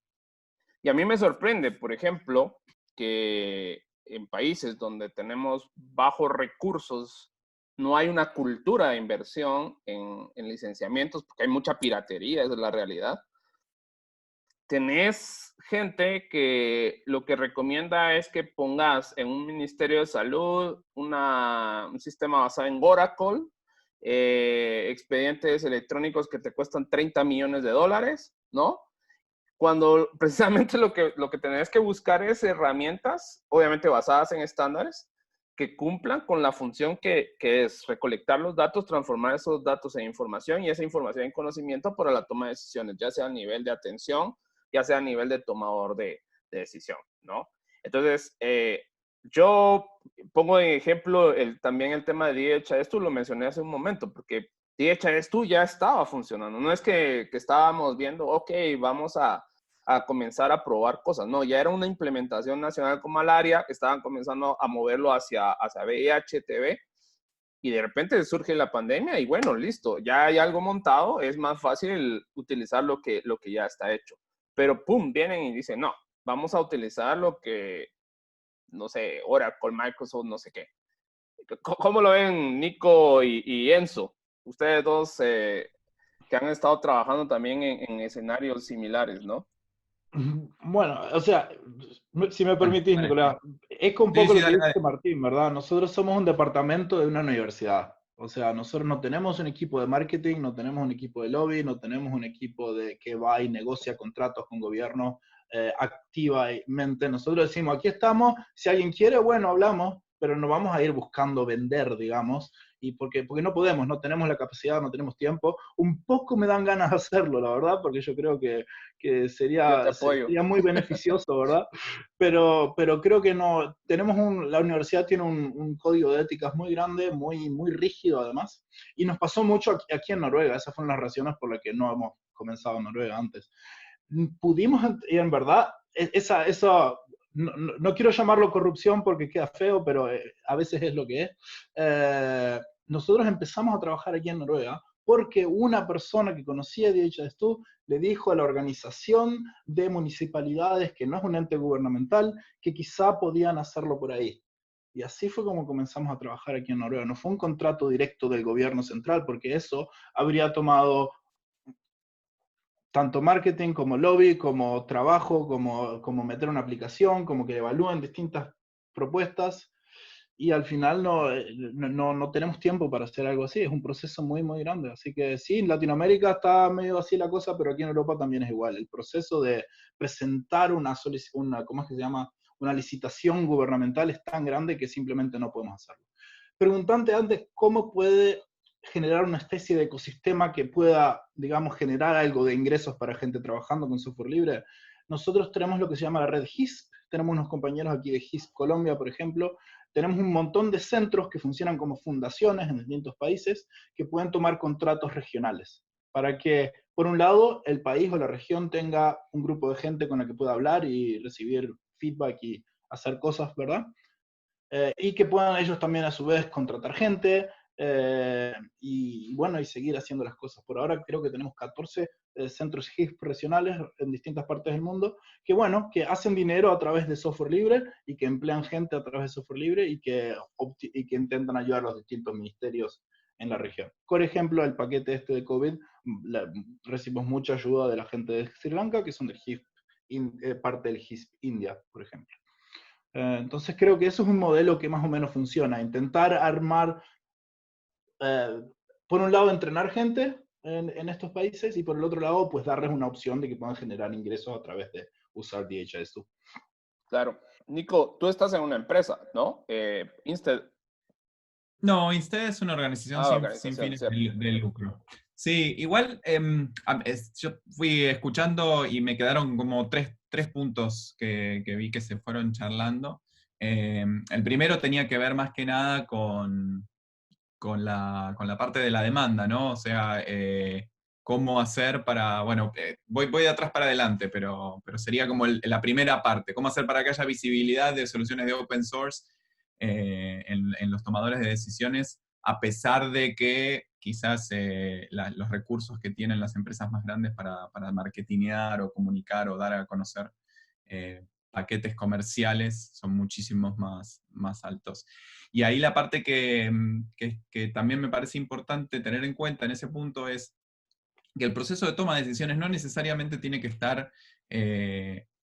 Y a mí me sorprende, por ejemplo, que en países donde tenemos bajos recursos no hay una cultura de inversión en licenciamientos, porque hay mucha piratería, esa es la realidad. Tenés gente que lo que recomienda es que pongas en un ministerio de salud un sistema basado en Oracle, expedientes electrónicos que te cuestan $30 millones, ¿no? Cuando precisamente lo que tenés que buscar es herramientas, obviamente basadas en estándares, que cumplan con la función que es recolectar los datos, transformar esos datos en información y esa información en conocimiento para la toma de decisiones, ya sea a nivel de atención, ya sea a nivel de tomador de decisión, ¿no? Entonces, yo pongo de ejemplo también el tema de DHIS2, lo mencioné hace un momento, porque DHIS2 ya estaba funcionando. No es que estábamos viendo, ok, vamos a comenzar a probar cosas. No, ya era una implementación nacional con malaria, estaban comenzando a moverlo hacia VIH-TV, y de repente surge la pandemia y bueno, listo, ya hay algo montado, es más fácil utilizar lo que ya está hecho. Pero pum, vienen y dicen, no, vamos a utilizar lo que, no sé, Oracle, Microsoft, no sé qué. ¿Cómo lo ven Nico y Enzo? Ustedes dos que han estado trabajando también en escenarios similares, ¿no? Bueno, o sea, si me permitís, Dale. Nicolás, es con un Sí, poco sí, lo que dale, dice dale. Martín, ¿verdad? Nosotros somos un departamento de una universidad. O sea, nosotros no tenemos un equipo de marketing, no tenemos un equipo de lobby, no tenemos un equipo que va y negocia contratos con gobierno activamente. Nosotros decimos, aquí estamos, si alguien quiere, bueno, hablamos, pero no vamos a ir buscando vender, digamos, y porque no podemos, no tenemos la capacidad, no tenemos tiempo. Un poco me dan ganas de hacerlo, la verdad, porque yo creo que Yo te sería apoyo. muy beneficioso, ¿verdad? Pero creo que no, la universidad tiene un código de éticas muy grande, muy rígido además, y nos pasó mucho aquí en Noruega, esas fueron las razones por las que no hemos comenzado en Noruega antes. Pudimos, y en verdad, no quiero llamarlo corrupción porque queda feo, pero a veces es lo que es. Nosotros empezamos a trabajar aquí en Noruega porque una persona que conocía DHIS2 le dijo a la organización de municipalidades, que no es un ente gubernamental, que quizá podían hacerlo por ahí. Y así fue como comenzamos a trabajar aquí en Noruega. No fue un contrato directo del gobierno central, porque eso habría tomado tanto marketing como lobby, como trabajo, como meter una aplicación, como que evalúen distintas propuestas. Y al final no tenemos tiempo para hacer algo así, es un proceso muy grande. Así que sí, en Latinoamérica está medio así la cosa, pero aquí en Europa también es igual. El proceso de presentar ¿cómo es que se llama? Una licitación gubernamental es tan grande que simplemente no podemos hacerlo. Preguntante antes, ¿cómo puede generar una especie de ecosistema que pueda, digamos, generar algo de ingresos para gente trabajando con software libre? Nosotros tenemos lo que se llama la red HISP, tenemos unos compañeros aquí de HISP Colombia, por ejemplo, tenemos un montón de centros que funcionan como fundaciones en distintos países que pueden tomar contratos regionales para que por un lado, el país o la región tenga un grupo de gente con la que pueda hablar y recibir feedback y hacer cosas, ¿verdad? Y que puedan ellos también a su vez contratar gente y bueno, y seguir haciendo las cosas. Por ahora creo que tenemos 14 centros HISP regionales en distintas partes del mundo, que bueno, que hacen dinero a través de software libre y que emplean gente a través de software libre y que intentan ayudar a los distintos ministerios en la región. Por ejemplo, el paquete este de COVID, recibimos mucha ayuda de la gente de Sri Lanka, que son del HISP, parte del HISP India, por ejemplo. Entonces creo que eso es un modelo que más o menos funciona, intentar armar, por un lado entrenar gente en estos países y por el otro lado pues darles una opción de que puedan generar ingresos a través de usar DHIS2. Claro. Nico, tú estás en una empresa, ¿no? Instead. No, Instead es una organización sin fines de lucro. Sí, igual yo fui escuchando y me quedaron como tres puntos que vi que se fueron charlando. El primero tenía que ver más que nada con la parte de la demanda, ¿no? O sea, cómo hacer para, bueno, voy de atrás para adelante, pero sería como la primera parte, cómo hacer para que haya visibilidad de soluciones de open source en los tomadores de decisiones, a pesar de que quizás los recursos que tienen las empresas más grandes para marketinear o comunicar o dar a conocer paquetes comerciales son muchísimos más altos. Y ahí la parte que también me parece importante tener en cuenta en ese punto es que el proceso de toma de decisiones no necesariamente tiene que estar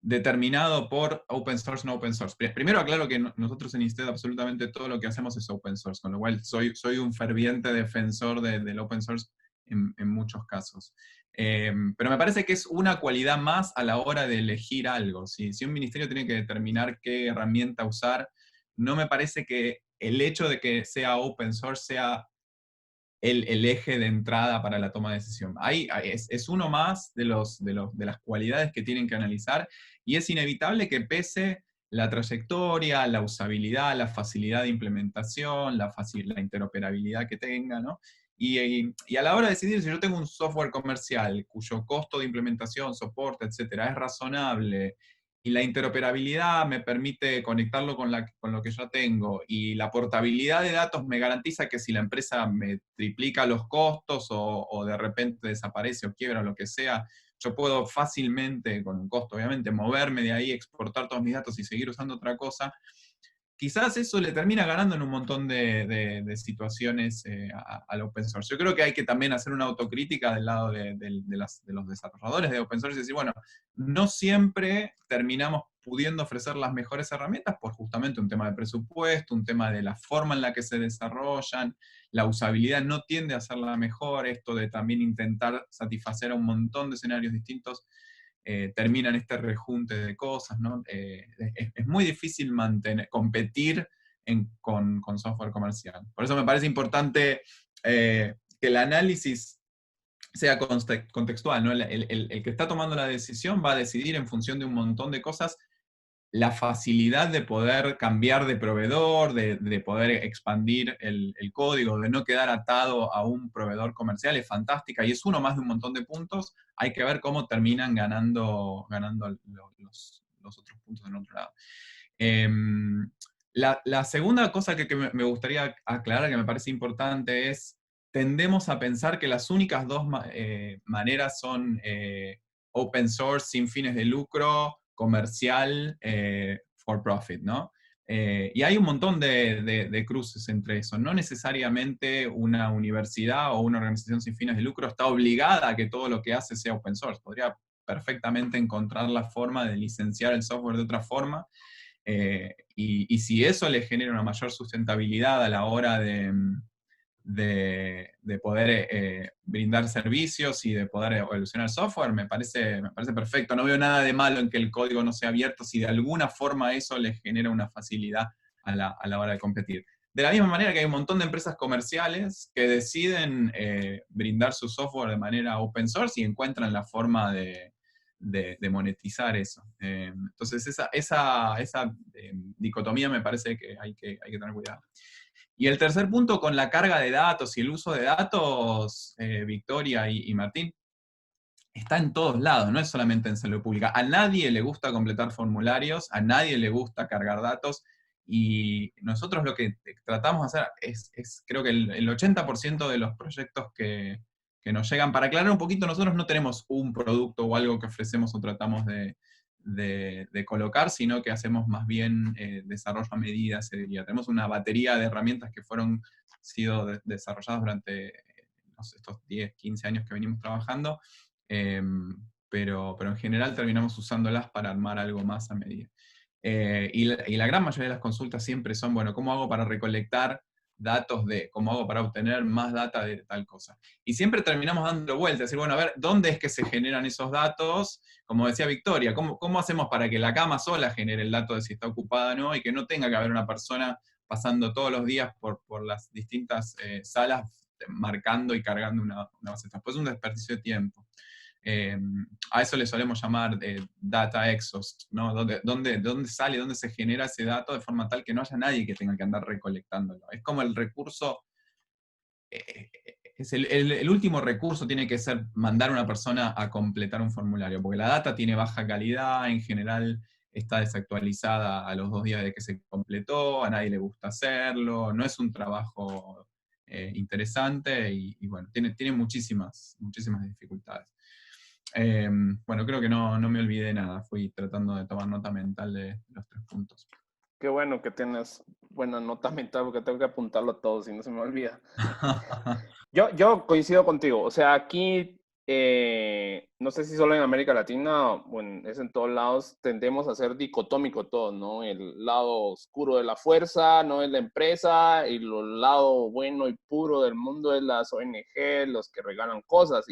determinado por open source, no open source. Primero aclaro que nosotros en Instead absolutamente todo lo que hacemos es open source, con lo cual soy un ferviente defensor del open source en muchos casos. Pero me parece que es una cualidad más a la hora de elegir algo. Si un ministerio tiene que determinar qué herramienta usar, no me parece que el hecho de que sea open source sea el eje de entrada para la toma de decisión. Ahí es uno más de las cualidades que tienen que analizar, y es inevitable que pese la trayectoria, la usabilidad, la facilidad de implementación, la interoperabilidad que tenga, ¿no? Y a la hora de decidir si yo tengo un software comercial cuyo costo de implementación, soporte, etcétera, es razonable, y la interoperabilidad me permite conectarlo con lo que ya tengo, y la portabilidad de datos me garantiza que si la empresa me triplica los costos o de repente desaparece o quiebra o lo que sea, yo puedo fácilmente, con un costo obviamente, moverme de ahí, exportar todos mis datos y seguir usando otra cosa. Quizás eso le termina ganando en un montón de situaciones al open source. Yo creo que hay que también hacer una autocrítica del lado de los desarrolladores de open source y decir, bueno, no siempre terminamos pudiendo ofrecer las mejores herramientas por justamente un tema de presupuesto, un tema de la forma en la que se desarrollan, la usabilidad no tiende a ser la mejor, esto de también intentar satisfacer a un montón de escenarios distintos, termina en este rejunte de cosas, ¿no? Es muy difícil competir con software comercial. Por eso me parece importante que el análisis sea contextual, ¿no? El que está tomando la decisión va a decidir en función de un montón de cosas. La facilidad de poder cambiar de proveedor, de poder expandir el código, de no quedar atado a un proveedor comercial es fantástica, y es uno más de un montón de puntos. Hay que ver cómo terminan ganando los otros puntos del otro lado. La segunda cosa que me gustaría aclarar, que me parece importante, es tendemos a pensar que las únicas dos maneras son open source, sin fines de lucro, comercial, for profit, ¿no? Y hay un montón de cruces entre eso. No necesariamente una universidad o una organización sin fines de lucro está obligada a que todo lo que hace sea open source. Podría perfectamente encontrar la forma de licenciar el software de otra forma. Y si eso le genera una mayor sustentabilidad a la hora de poder brindar servicios y de poder evolucionar el software, me parece perfecto. No veo nada de malo en que el código no sea abierto si de alguna forma eso le genera una facilidad a la hora de competir. De la misma manera que hay un montón de empresas comerciales que deciden brindar su software de manera open source y encuentran la forma de monetizar eso. Entonces esa dicotomía me parece que hay que tener cuidado. Y el tercer punto, con la carga de datos y el uso de datos, Victoria y Martín, está en todos lados, no es solamente en salud pública. A nadie le gusta completar formularios, a nadie le gusta cargar datos, y nosotros lo que tratamos de hacer es creo que el 80% de los proyectos que nos llegan, para aclarar un poquito, nosotros no tenemos un producto o algo que ofrecemos o tratamos de colocar, sino que hacemos más bien desarrollo a medida, se diría. Tenemos una batería de herramientas que sido desarrolladas durante estos 10, 15 años que venimos trabajando, pero en general terminamos usándolas para armar algo más a medida. Y la gran mayoría de las consultas siempre son, bueno, ¿cómo hago para recolectar datos cómo hago para obtener más data de tal cosa? Y siempre terminamos dando vueltas, decir, bueno, a ver, ¿dónde es que se generan esos datos? Como decía Victoria, ¿cómo hacemos para que la cama sola genere el dato de si está ocupada o no, y que no tenga que haber una persona pasando todos los días por las distintas salas, marcando y cargando una base de datos? Pues es un desperdicio de tiempo. A eso le solemos llamar data exhaust, ¿no? ¿Dónde sale, dónde se genera ese dato de forma tal que no haya nadie que tenga que andar recolectándolo? Es como el recurso, es el último recurso tiene que ser mandar a una persona a completar un formulario, porque la data tiene baja calidad, en general está desactualizada a los 2 días de que se completó, a nadie le gusta hacerlo, no es un trabajo interesante, y bueno, tiene muchísimas dificultades. Bueno, creo que no me olvidé de nada. Fui tratando de tomar nota mental de los 3 puntos. Qué bueno que tienes buena nota mental, porque tengo que apuntarlo todo, si no se me olvida. Yo coincido contigo. O sea, aquí, no sé si solo en América Latina, bueno, es en todos lados, tendemos a ser dicotómico todo, ¿no? El lado oscuro de la fuerza, ¿no? Es la empresa, y el lado bueno y puro del mundo es las ONG, los que regalan cosas,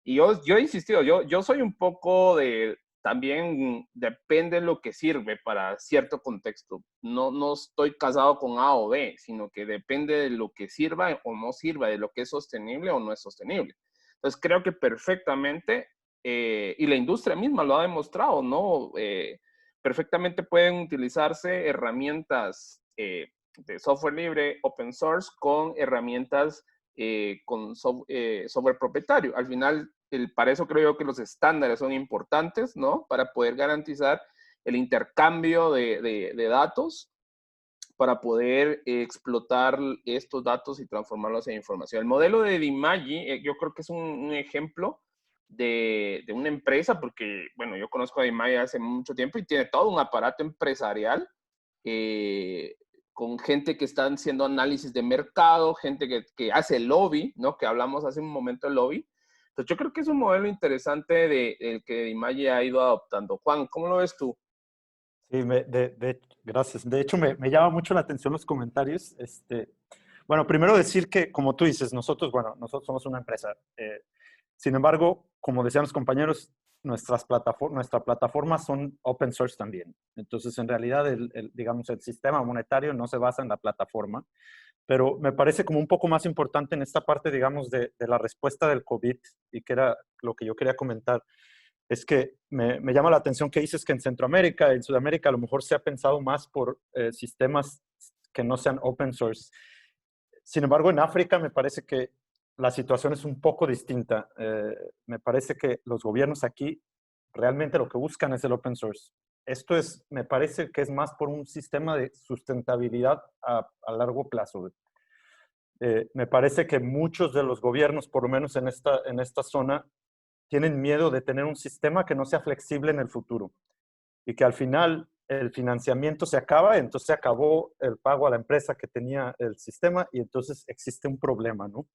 y yo he insistido, yo soy un poco también depende de lo que sirve para cierto contexto. No estoy casado con A o B, sino que depende de lo que sirva o no sirva, de lo que es sostenible o no es sostenible. Entonces creo que perfectamente, y la industria misma lo ha demostrado, ¿no? Perfectamente pueden utilizarse herramientas de software libre, open source, con herramientas con software propietario. Al final, para eso creo yo que los estándares son importantes, ¿no? Para poder garantizar el intercambio de datos, para poder explotar estos datos y transformarlos en información. El modelo de Dimagi, yo creo que es un ejemplo de una empresa, porque, bueno, yo conozco a Dimagi hace mucho tiempo y tiene todo un aparato empresarial con gente que está haciendo análisis de mercado, gente que hace lobby, ¿no? Que hablamos hace un momento de lobby. Entonces yo creo que es un modelo interesante el que Dimagi ha ido adoptando. Juan, ¿cómo lo ves tú? Sí, gracias. De hecho, me llama mucho la atención los comentarios. Bueno, primero decir que, como tú dices, nosotros somos una empresa. Sin embargo, como decían los compañeros, nuestra plataforma son open source también. Entonces, en realidad, digamos, el sistema monetario no se basa en la plataforma, pero me parece como un poco más importante en esta parte, digamos, de la respuesta del COVID, y que era lo que yo quería comentar, es que me llama la atención que dices que en Centroamérica, en Sudamérica, a lo mejor se ha pensado más por sistemas que no sean open source. Sin embargo, en África me parece que la situación es un poco distinta. Me parece que los gobiernos aquí realmente lo que buscan es el open source. Esto me parece que es más por un sistema de sustentabilidad a largo plazo. Me parece que muchos de los gobiernos, por lo menos en esta zona, tienen miedo de tener un sistema que no sea flexible en el futuro y que al final el financiamiento se acaba, entonces se acabó el pago a la empresa que tenía el sistema y entonces existe un problema, ¿no?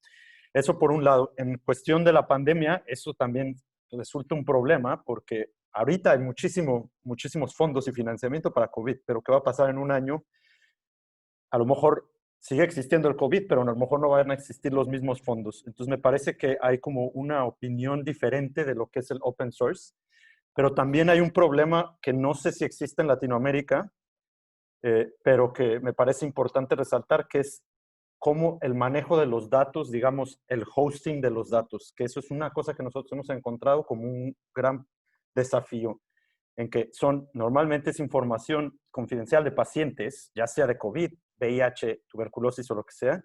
Eso por un lado. En cuestión de la pandemia, eso también resulta un problema porque ahorita hay muchísimos fondos y financiamiento para COVID, pero ¿qué va a pasar en un año? A lo mejor sigue existiendo el COVID, pero a lo mejor no van a existir los mismos fondos. Entonces me parece que hay como una opinión diferente de lo que es el open source, pero también hay un problema que no sé si existe en Latinoamérica, pero que me parece importante resaltar, que es cómo el manejo de los datos, digamos, el hosting de los datos, que eso es una cosa que nosotros hemos encontrado como un gran desafío, en que normalmente es información confidencial de pacientes, ya sea de COVID, VIH, tuberculosis o lo que sea,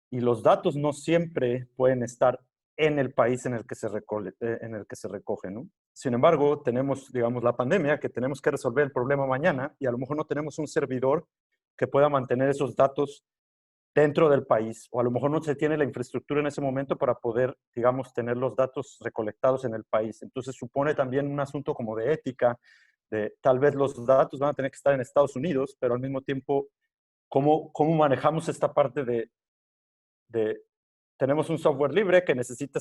y los datos no siempre pueden estar en el país en el que se recoge, ¿no? Sin embargo, tenemos, digamos, la pandemia, que tenemos que resolver el problema mañana y a lo mejor no tenemos un servidor que pueda mantener esos datos dentro del país, o a lo mejor no se tiene la infraestructura en ese momento para poder, digamos, tener los datos recolectados en el país. Entonces supone también un asunto como de ética, de tal vez los datos van a tener que estar en Estados Unidos, pero al mismo tiempo, ¿cómo manejamos esta parte de tenemos un software libre que necesita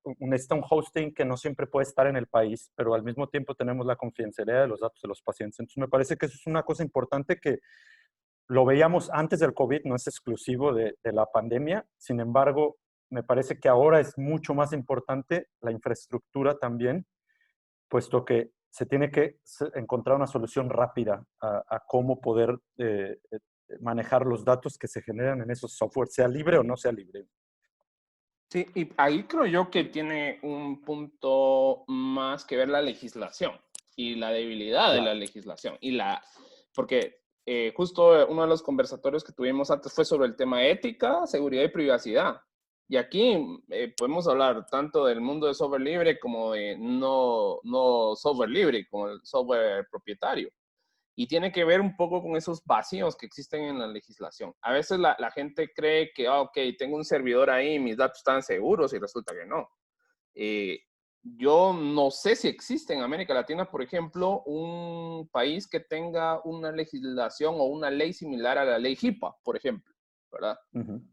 un hosting que no siempre puede estar en el país, pero al mismo tiempo tenemos la confidencialidad de los datos de los pacientes? Entonces me parece que eso es una cosa importante que lo veíamos antes del COVID, no es exclusivo de la pandemia. Sin embargo, me parece que ahora es mucho más importante la infraestructura también, puesto que se tiene que encontrar una solución rápida a cómo poder manejar los datos que se generan en esos softwares, sea libre o no sea libre. Sí, y ahí creo yo que tiene un punto más que ver la legislación y la debilidad de la legislación. Porque justo uno de los conversatorios que tuvimos antes fue sobre el tema de ética, seguridad y privacidad. Y aquí podemos hablar tanto del mundo de software libre como de no software libre, como el software propietario. Y tiene que ver un poco con esos vacíos que existen en la legislación. A veces la gente cree que, ok, tengo un servidor ahí, mis datos están seguros, y resulta que no. Yo no sé si existe en América Latina, por ejemplo, un país que tenga una legislación o una ley similar a la ley HIPAA, por ejemplo, ¿verdad? Uh-huh.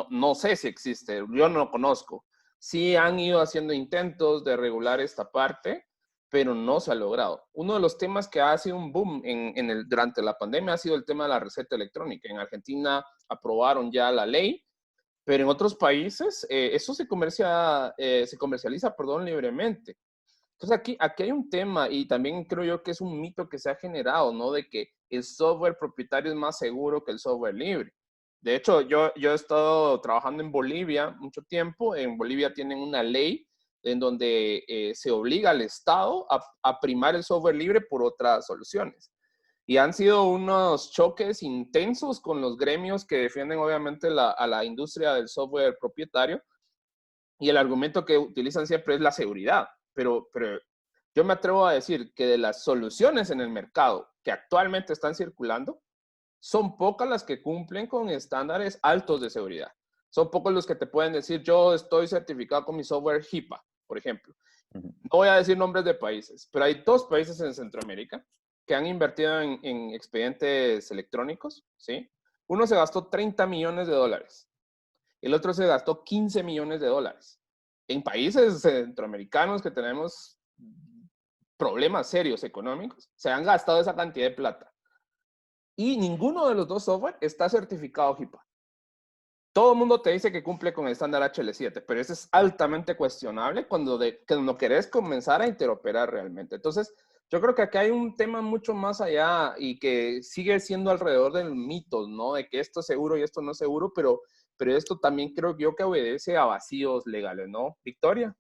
No sé si existe, yo no lo conozco. Sí han ido haciendo intentos de regular esta parte, pero no se ha logrado. Uno de los temas que ha sido un boom durante la pandemia ha sido el tema de la receta electrónica. En Argentina aprobaron ya la ley, pero en otros países eso se comercializa, libremente. Entonces aquí hay un tema, y también creo yo que es un mito que se ha generado, ¿no? De que el software propietario es más seguro que el software libre. De hecho, yo he estado trabajando en Bolivia mucho tiempo. En Bolivia tienen una ley en donde se obliga al Estado a primar el software libre por otras soluciones. Y han sido unos choques intensos con los gremios que defienden obviamente a la industria del software propietario. Y el argumento que utilizan siempre es la seguridad. Pero yo me atrevo a decir que de las soluciones en el mercado que actualmente están circulando, son pocas las que cumplen con estándares altos de seguridad. Son pocos los que te pueden decir, yo estoy certificado con mi software HIPAA, por ejemplo. No voy a decir nombres de países, pero hay 2 países en Centroamérica que han invertido en expedientes electrónicos, ¿sí? Uno se gastó $30 millones. El otro se gastó $15 millones. En países centroamericanos que tenemos problemas serios económicos, se han gastado esa cantidad de plata. Y ninguno de los 2 software está certificado HIPAA. Todo el mundo te dice que cumple con el estándar HL7, pero eso es altamente cuestionable cuando querés comenzar a interoperar realmente. Entonces, yo creo que aquí hay un tema mucho más allá y que sigue siendo alrededor del mito, ¿no? De que esto es seguro y esto no es seguro, pero esto también creo yo que obedece a vacíos legales, ¿no? Victoria.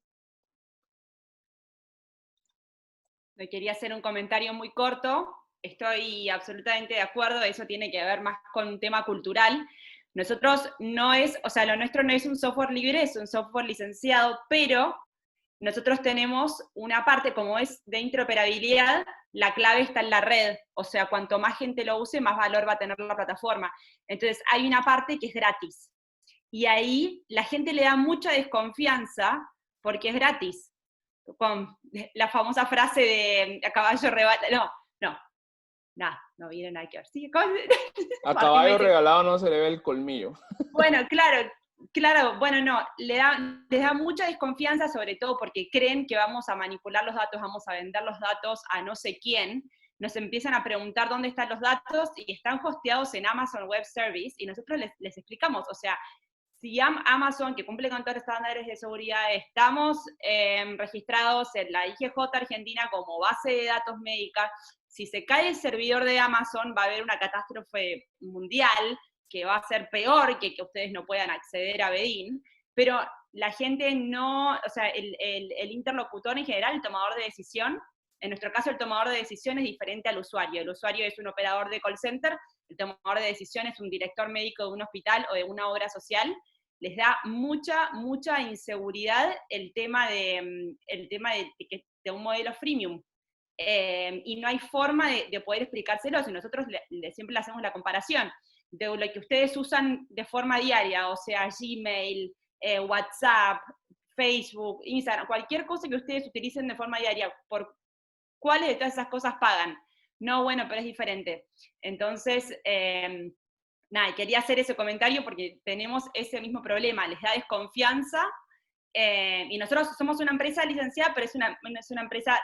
Me quería hacer un comentario muy corto. Estoy absolutamente de acuerdo, eso tiene que ver más con un tema cultural. Nosotros lo nuestro no es un software libre, es un software licenciado, pero nosotros tenemos una parte, como es de interoperabilidad, la clave está en la red, o sea, cuanto más gente lo use, más valor va a tener la plataforma. Entonces, hay una parte que es gratis. Y ahí la gente le da mucha desconfianza porque es gratis. Con la famosa frase de a caballo regalado, no viene nada que ver. ¿Sí? A caballo regalado no se le ve el colmillo. Bueno, claro, bueno, no, les da mucha desconfianza, sobre todo porque creen que vamos a manipular los datos, vamos a vender los datos a no sé quién. Nos empiezan a preguntar dónde están los datos y están hosteados en Amazon Web Service, y nosotros les explicamos, o sea, si Amazon, que cumple con todos los estándares de seguridad, estamos registrados en la IGJ Argentina como base de datos médica, si se cae el servidor de Amazon va a haber una catástrofe mundial que va a ser peor que ustedes no puedan acceder a Bedin, pero la gente no, o sea, el interlocutor en general, el tomador de decisión, en nuestro caso el tomador de decisión es diferente al usuario. El usuario es un operador de call center, el tomador de decisión es un director médico de un hospital o de una obra social, les da mucha inseguridad el tema de un modelo freemium. Y no hay forma de poder explicárselo, si nosotros siempre le hacemos la comparación de lo que ustedes usan de forma diaria, o sea, Gmail, WhatsApp, Facebook, Instagram, cualquier cosa que ustedes utilicen de forma diaria, ¿por cuáles de todas esas cosas pagan? No, bueno, pero es diferente. Entonces, nada, quería hacer ese comentario porque tenemos ese mismo problema, les da desconfianza, y nosotros somos una empresa licenciada, pero es una empresa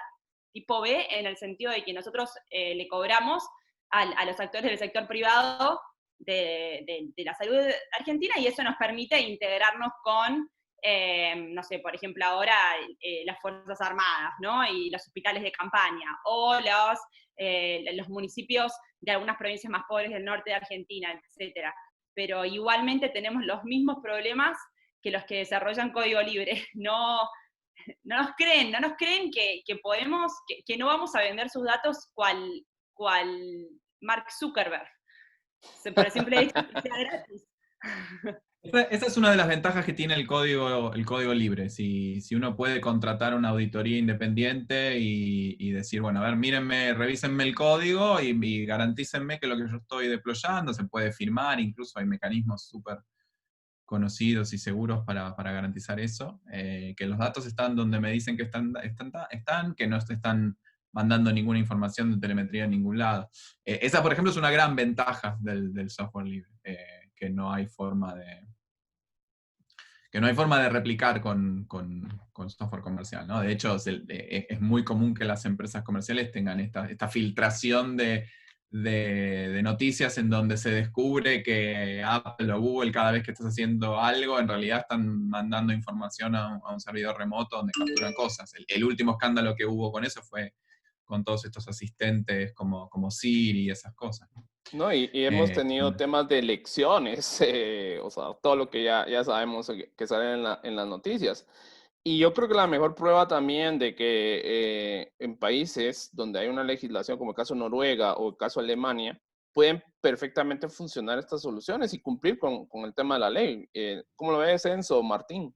tipo B, en el sentido de que nosotros le cobramos a los actores del sector privado de la salud argentina, y eso nos permite integrarnos con, no sé, por ejemplo, ahora las Fuerzas Armadas, ¿no? Y los hospitales de campaña, o los municipios de algunas provincias más pobres del norte de Argentina, etc. Pero igualmente tenemos los mismos problemas que los que desarrollan código libre. No nos creen que podemos, que no vamos a vender sus datos cual Mark Zuckerberg. Por el simple hecho de que sea gratis. Esa es una de las ventajas que tiene el código libre. Si uno puede contratar una auditoría independiente y decir, bueno, a ver, mírenme, revísenme el código y garantícenme que lo que yo estoy deployando se puede firmar, incluso hay mecanismos súper conocidos y seguros para garantizar eso, que los datos están donde me dicen que están, que no están mandando ninguna información de telemetría en ningún lado. Esa, por ejemplo, es una gran ventaja del software libre, que no hay forma de replicar con software comercial, ¿no? De hecho, es muy común que las empresas comerciales tengan esta filtración de noticias en donde se descubre que Apple o Google, cada vez que estás haciendo algo, en realidad están mandando información a un servidor remoto donde capturan cosas. El último escándalo que hubo con eso fue con todos estos asistentes como Siri y esas cosas, ¿no? No, y hemos tenido temas de elecciones, o sea, todo lo que ya sabemos que sale en las noticias. Y yo creo que la mejor prueba también de que en países donde hay una legislación, como el caso Noruega o el caso Alemania, pueden perfectamente funcionar estas soluciones y cumplir con el tema de la ley. ¿Cómo lo ves, Enzo, Martín?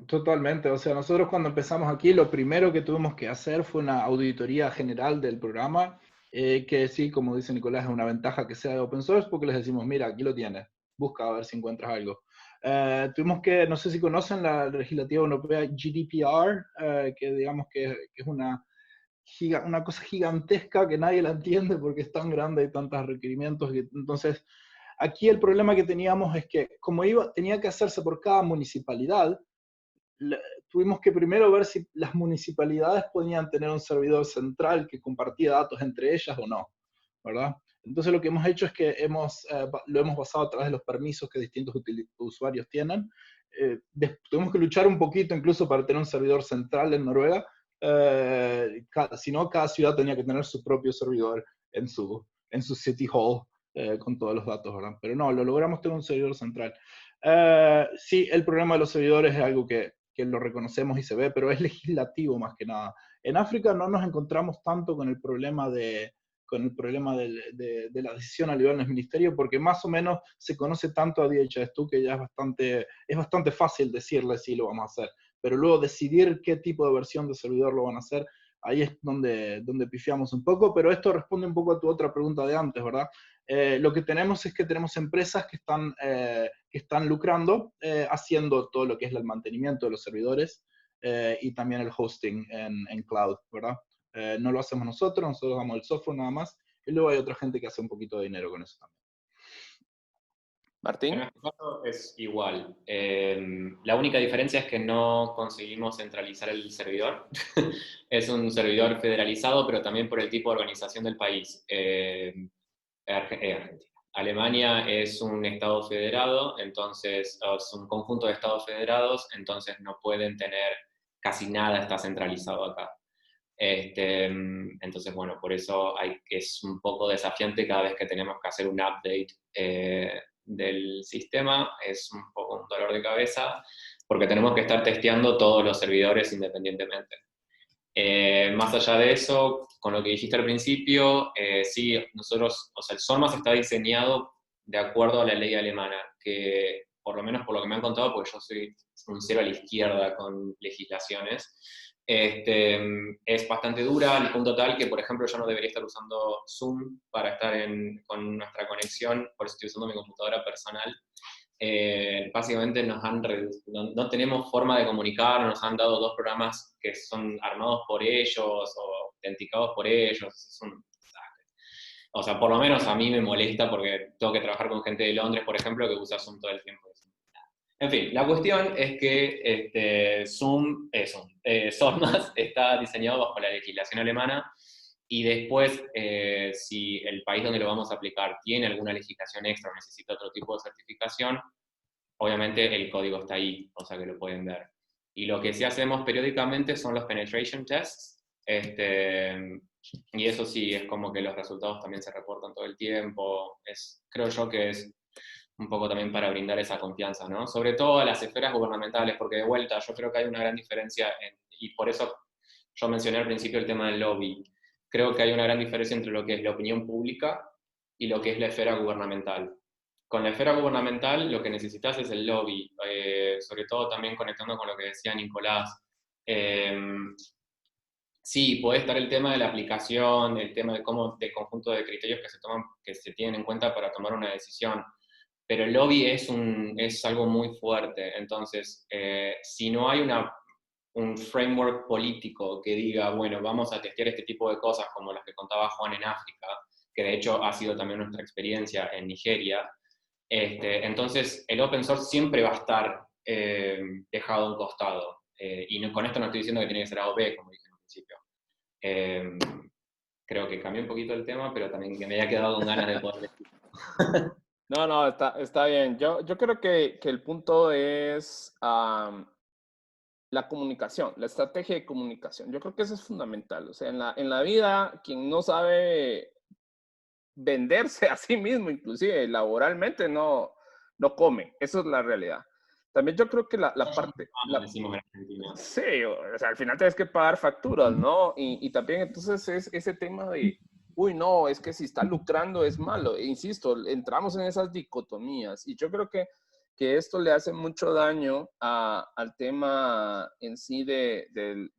Totalmente, o sea, nosotros cuando empezamos aquí, lo primero que tuvimos que hacer fue una auditoría general del programa, que sí, como dice Nicolás, es una ventaja que sea de open source, porque les decimos, mira, aquí lo tienes, busca a ver si encuentras algo. Tuvimos que, no sé si conocen la legislativa europea GDPR, que digamos que es una cosa gigantesca que nadie la entiende porque es tan grande y tantos requerimientos. Entonces, aquí el problema que teníamos es que como tenía que hacerse por cada municipalidad, tuvimos que primero ver si las municipalidades podían tener un servidor central que compartía datos entre ellas o no, ¿verdad? Entonces lo que hemos hecho es que lo hemos basado a través de los permisos que distintos usuarios tienen. Tuvimos que luchar un poquito incluso para tener un servidor central en Noruega, si no, cada ciudad tenía que tener su propio servidor en su city hall, con todos los datos, ¿verdad? Pero no, lo logramos tener un servidor central. Sí, el problema de los servidores es algo que lo reconocemos y se ve, pero es legislativo más que nada. En África no nos encontramos tanto con el problema de la decisión a nivel del ministerio, porque más o menos se conoce tanto a DHIS2 que ya es bastante fácil decirle si lo vamos a hacer, pero luego decidir qué tipo de versión de servidor lo van a hacer, ahí es donde pifiamos un poco, pero esto responde un poco a tu otra pregunta de antes, ¿verdad? Lo que tenemos es que tenemos empresas que están lucrando haciendo todo lo que es el mantenimiento de los servidores y también el hosting en cloud, ¿verdad? No lo hacemos nosotros damos el software nada más, y luego hay otra gente que hace un poquito de dinero con eso también. Martín. En este caso es igual. La única diferencia es que no conseguimos centralizar el servidor. Es un servidor federalizado, pero también por el tipo de organización del país. Argentina. Alemania es un estado federado, entonces es un conjunto de estados federados, entonces no pueden tener, casi nada está centralizado acá. Entonces, bueno, por eso es un poco desafiante cada vez que tenemos que hacer un update del sistema, es un poco un dolor de cabeza, porque tenemos que estar testeando todos los servidores independientemente. Más allá de eso, con lo que dijiste al principio, sí, nosotros, o sea, el SORMAS está diseñado de acuerdo a la ley alemana, que por lo menos por lo que me han contado, porque yo soy un cero a la izquierda con legislaciones, es bastante dura, al punto tal que, por ejemplo, yo no debería estar usando Zoom para estar con nuestra conexión, por eso estoy usando mi computadora personal. Básicamente no tenemos forma de comunicar, nos han dado 2 programas que son armados por ellos o autenticados por ellos, es un desastre. O sea, por lo menos a mí me molesta porque tengo que trabajar con gente de Londres, por ejemplo, que usa Zoom todo el tiempo. En fin, la cuestión es que SORMAS está diseñado bajo la legislación alemana y después, si el país donde lo vamos a aplicar tiene alguna legislación extra o necesita otro tipo de certificación, obviamente el código está ahí, o sea que lo pueden ver. Y lo que sí hacemos periódicamente son los penetration tests, y eso sí, es como que los resultados también se reportan todo el tiempo. Creo yo que es un poco también para brindar esa confianza, ¿no? Sobre todo a las esferas gubernamentales, porque de vuelta yo creo que hay una gran diferencia, y por eso yo mencioné al principio el tema del lobby. Creo que hay una gran diferencia entre lo que es la opinión pública y lo que es la esfera gubernamental. Con la esfera gubernamental lo que necesitas es el lobby, sobre todo también conectando con lo que decía Nicolás. Sí, puede estar el tema de la aplicación, el tema del conjunto de criterios que se tienen en cuenta para tomar una decisión, pero el lobby es algo muy fuerte. Entonces, si no hay un framework político que diga, bueno, vamos a testear este tipo de cosas como las que contaba Juan en África, que de hecho ha sido también nuestra experiencia en Nigeria, entonces el open source siempre va a estar dejado a un costado. Con esto no estoy diciendo que tiene que ser A o B, como dije en un principio. Creo que cambié un poquito el tema, pero también que me haya quedado con ganas de poder decir. No, está bien. Yo creo que el punto es la comunicación, la estrategia de comunicación. Yo creo que eso es fundamental. O sea, en la vida, quien no sabe venderse a sí mismo, inclusive laboralmente, no come. Eso es la realidad. También yo creo que la parte... Decimos en Argentina. Sí, o sea, al final tienes que pagar facturas, ¿no? Y también entonces es ese tema de, uy, no, es que si está lucrando es malo. E insisto, entramos en esas dicotomías y yo creo que esto le hace mucho daño al tema en sí del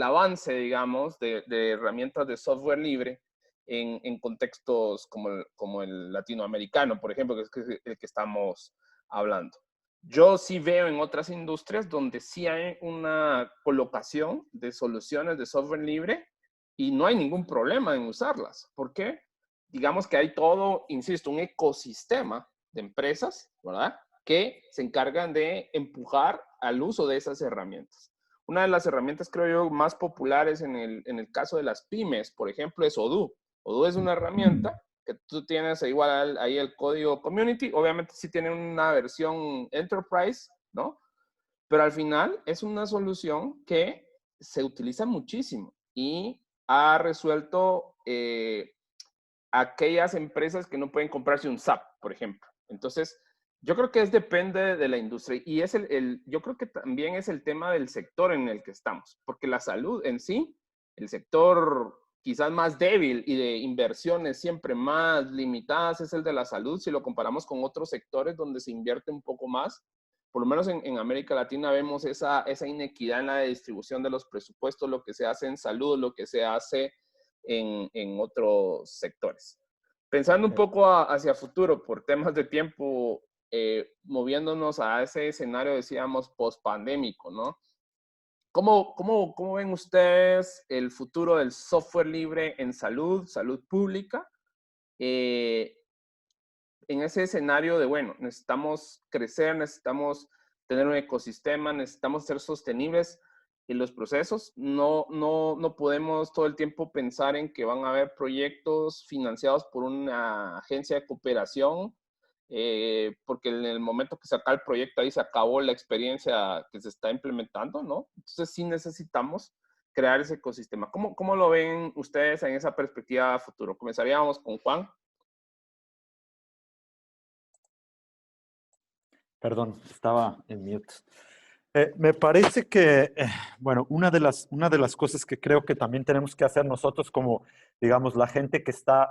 avance, digamos, de herramientas de software libre en contextos como el latinoamericano, por ejemplo, que es el que estamos hablando. Yo sí veo en otras industrias donde sí hay una colocación de soluciones de software libre y no hay ningún problema en usarlas. ¿Por qué? Digamos que hay todo, insisto, un ecosistema de empresas, ¿verdad?, que se encargan de empujar al uso de esas herramientas. Una de las herramientas, creo yo, más populares en el caso de las pymes, por ejemplo, es Odoo. Odoo es una herramienta que tú tienes igual ahí el código community, obviamente sí tiene una versión enterprise, ¿no? Pero al final es una solución que se utiliza muchísimo y ha resuelto aquellas empresas que no pueden comprarse un SAP, por ejemplo. Entonces, yo creo que depende de la industria y yo creo que también es el tema del sector en el que estamos, porque la salud en sí, el sector quizás más débil y de inversiones siempre más limitadas es el de la salud si lo comparamos con otros sectores donde se invierte un poco más. Por lo menos en América Latina vemos esa inequidad en la distribución de los presupuestos, lo que se hace en salud, lo que se hace en otros sectores. Pensando un poco hacia futuro, por temas de tiempo, moviéndonos a ese escenario, decíamos, post-pandémico, ¿no? ¿Cómo ven ustedes el futuro del software libre en salud pública? En ese escenario de, bueno, necesitamos crecer, necesitamos tener un ecosistema, necesitamos ser sostenibles en los procesos. No podemos todo el tiempo pensar en que van a haber proyectos financiados por una agencia de cooperación, porque en el momento que se acaba el proyecto ahí se acabó la experiencia que se está implementando, ¿no? Entonces sí necesitamos crear ese ecosistema. ¿Cómo lo ven ustedes en esa perspectiva futuro? Comenzaríamos con Juan. Perdón, estaba en mute. Me parece que, bueno, una de las cosas que creo que también tenemos que hacer nosotros como, digamos, la gente que está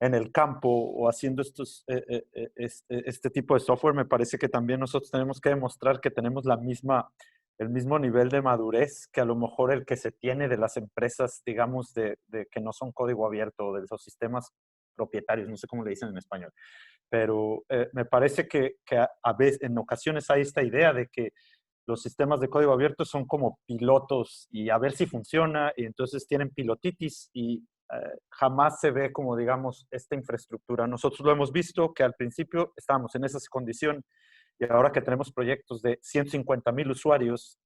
en el campo o haciendo este tipo de software, me parece que también nosotros tenemos que demostrar que tenemos el mismo nivel de madurez que a lo mejor el que se tiene de las empresas, digamos, de que no son código abierto, de los sistemas propietarios, no sé cómo le dicen en español. Pero me parece que a veces, en ocasiones hay esta idea de que los sistemas de código abierto son como pilotos y a ver si funciona, y entonces tienen pilotitis y jamás se ve como, digamos, esta infraestructura. Nosotros lo hemos visto que al principio estábamos en esa condición y ahora que tenemos proyectos de 150,000 usuarios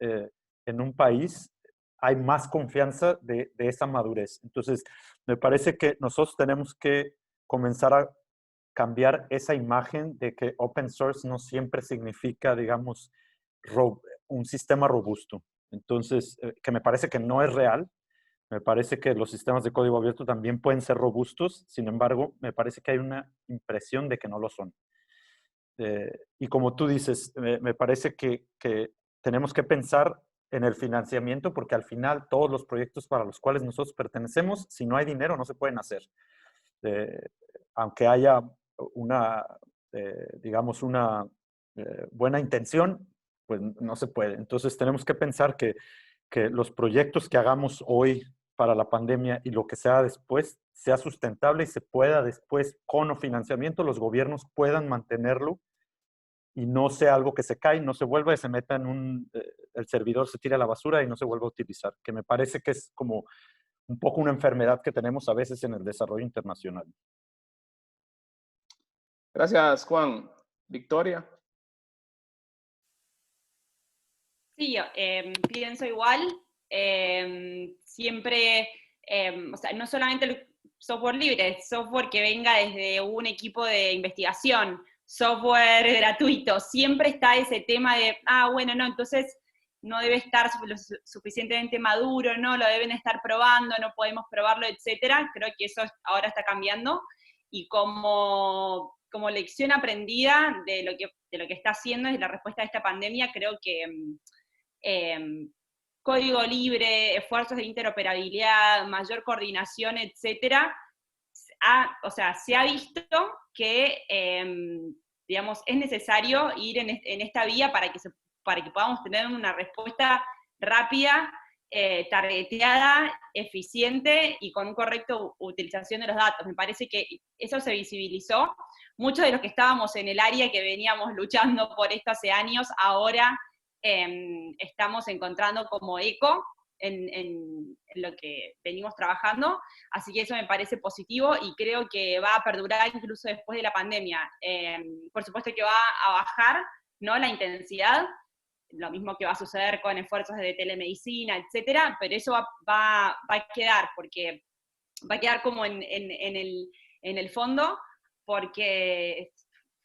en un país, hay más confianza de esa madurez. Entonces, me parece que nosotros tenemos que comenzar a cambiar esa imagen de que open source no siempre significa, digamos, un sistema robusto. Entonces, que me parece que no es real. Me parece que los sistemas de código abierto también pueden ser robustos. Sin embargo, me parece que hay una impresión de que no lo son. Y como tú dices, me parece que tenemos que pensar en el financiamiento, porque al final todos los proyectos para los cuales nosotros pertenecemos, si no hay dinero, no se pueden hacer. Aunque haya digamos, una buena intención, pues no se puede. Entonces tenemos que pensar que los proyectos que hagamos hoy para la pandemia y lo que sea después sea sustentable y se pueda después, con o financiamiento, los gobiernos puedan mantenerlo y no sea algo que se cae, no se vuelva y se meta en el servidor se tira a la basura y no se vuelva a utilizar, que me parece que es como un poco una enfermedad que tenemos a veces en el desarrollo internacional. Gracias, Juan. Victoria. Sí, pienso igual. Siempre, o sea, no solamente el software libre, software que venga desde un equipo de investigación, software gratuito, siempre está ese tema de, bueno, no, entonces no debe estar lo suficientemente maduro, no, lo deben estar probando, no podemos probarlo, etcétera. Creo que eso ahora está cambiando, y como lección aprendida de lo que está haciendo desde la respuesta a esta pandemia, creo que código libre, esfuerzos de interoperabilidad, mayor coordinación, etcétera, o sea, se ha visto que, digamos, es necesario ir en esta vía para que podamos tener una respuesta rápida, targeteada, eficiente y con una correcta utilización de los datos. Me parece que eso se visibilizó. Muchos de los que estábamos en el área que veníamos luchando por esto hace años, ahora estamos encontrando como eco en lo que venimos trabajando, así que eso me parece positivo y creo que va a perdurar incluso después de la pandemia. Por supuesto que va a bajar, ¿no?, la intensidad, lo mismo que va a suceder con esfuerzos de telemedicina, etcétera, pero eso va a quedar, porque va a quedar como en el fondo, porque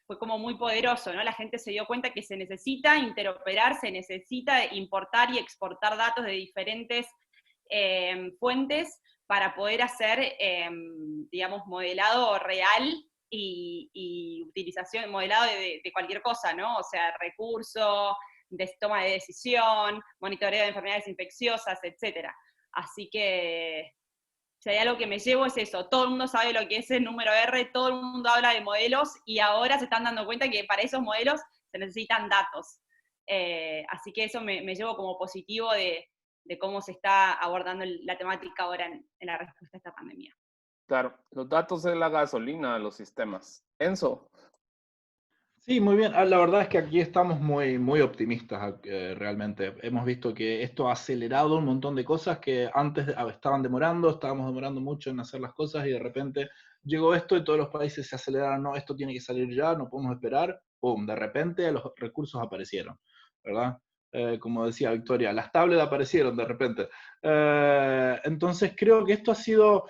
fue como muy poderoso, ¿no? La gente se dio cuenta que se necesita interoperar, se necesita importar y exportar datos de diferentes fuentes para poder hacer, digamos, modelado real y utilización, modelado de cualquier cosa, ¿no? O sea, recursos, de toma de decisión, monitoreo de enfermedades infecciosas, etc. Así que si hay algo que me llevo es eso, todo el mundo sabe lo que es el número R, todo el mundo habla de modelos y ahora se están dando cuenta que para esos modelos se necesitan datos. Así que eso me llevo como positivo de cómo se está abordando la temática ahora en la respuesta a esta pandemia. Claro, los datos es la gasolina de los sistemas. Enzo. Sí, muy bien. La verdad es que aquí estamos muy, muy optimistas realmente. Hemos visto que esto ha acelerado un montón de cosas que antes estaban demorando, estábamos demorando mucho en hacer las cosas y de repente llegó esto y todos los países se aceleraron, no, esto tiene que salir ya, no podemos esperar, ¡pum! De repente los recursos aparecieron, ¿verdad? Como decía Victoria, las tablets aparecieron de repente. Entonces creo que esto ha sido...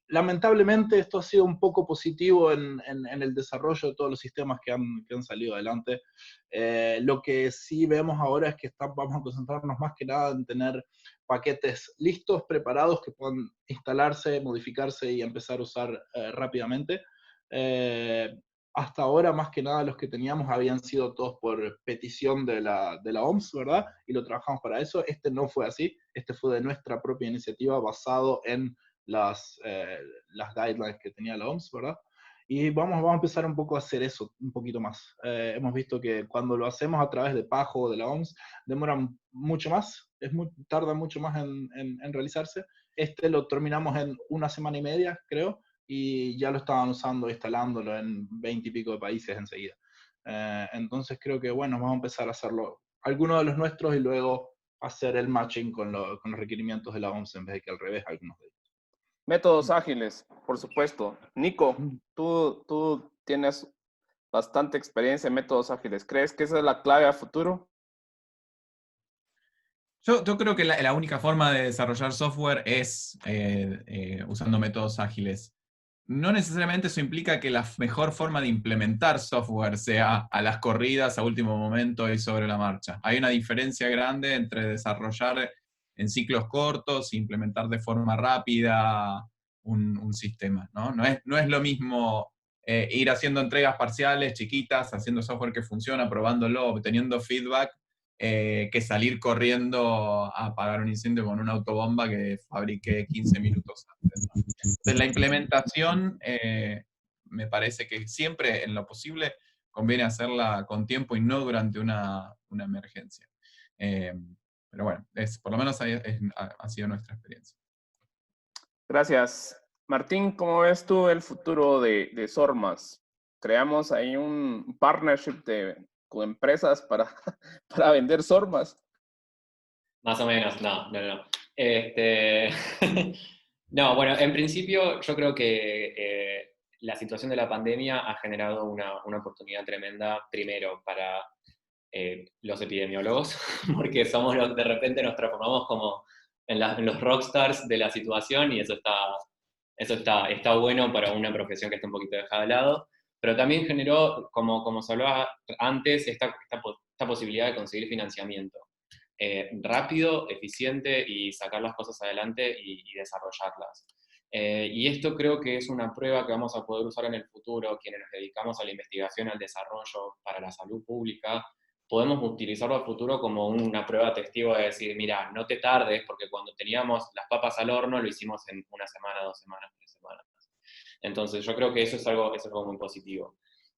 Lamentablemente esto ha sido un poco positivo en el desarrollo de todos los sistemas que han salido adelante. Lo que sí vemos ahora es que vamos a concentrarnos más que nada en tener paquetes listos, preparados, que puedan instalarse, modificarse y empezar a usar rápidamente. Hasta ahora, más que nada, los que teníamos habían sido todos por petición de la OMS, ¿verdad? Y lo trabajamos para eso. Este no fue así. Este fue de nuestra propia iniciativa, basado en las guidelines que tenía la OMS, ¿verdad? Y vamos a empezar un poco a hacer eso, un poquito más. Hemos visto que cuando lo hacemos a través de PAHO o de la OMS, demoran mucho más, tarda mucho más en realizarse. Este lo terminamos en 1 semana y media, creo, y ya lo estaban usando, instalándolo en 20 y pico de países enseguida. Entonces creo que, bueno, vamos a empezar a hacerlo, algunos de los nuestros, y luego hacer el matching con los requerimientos de la OMS en vez de que al revés algunos de ellos. Métodos ágiles, por supuesto. Nico, tú tienes bastante experiencia en métodos ágiles. ¿Crees que esa es la clave a futuro? Yo creo que la única forma de desarrollar software es usando métodos ágiles. No necesariamente eso implica que la mejor forma de implementar software sea a las corridas, a último momento y sobre la marcha. Hay una diferencia grande entre desarrollar en ciclos cortos e implementar de forma rápida un sistema, ¿no? No es lo mismo ir haciendo entregas parciales, chiquitas, haciendo software que funciona, probándolo, obteniendo feedback, que salir corriendo a apagar un incendio con una autobomba que fabriqué 15 minutos antes, ¿no? Entonces, la implementación me parece que siempre, en lo posible, conviene hacerla con tiempo y no durante una emergencia. Pero bueno, por lo menos ha sido nuestra experiencia. Gracias. Martín, ¿cómo ves tú el futuro de Sormas? ¿Creamos ahí un partnership con empresas para vender Sormas? Más o menos, no. No, bueno, en principio yo creo que la situación de la pandemia ha generado una oportunidad tremenda, primero, para los epidemiólogos, porque de repente nos transformamos como en los rockstars de la situación, y eso está bueno para una profesión que está un poquito dejada de lado, pero también generó, como se hablaba antes, esta posibilidad de conseguir financiamiento. Rápido, eficiente, y sacar las cosas adelante y desarrollarlas. Y esto creo que es una prueba que vamos a poder usar en el futuro, quienes nos dedicamos a la investigación, al desarrollo para la salud pública. Podemos utilizarlo al futuro como una prueba testigo de decir, mira, no te tardes, porque cuando teníamos las papas al horno lo hicimos en 1 semana, 2 semanas, 3 semanas. Entonces yo creo que eso es algo muy positivo.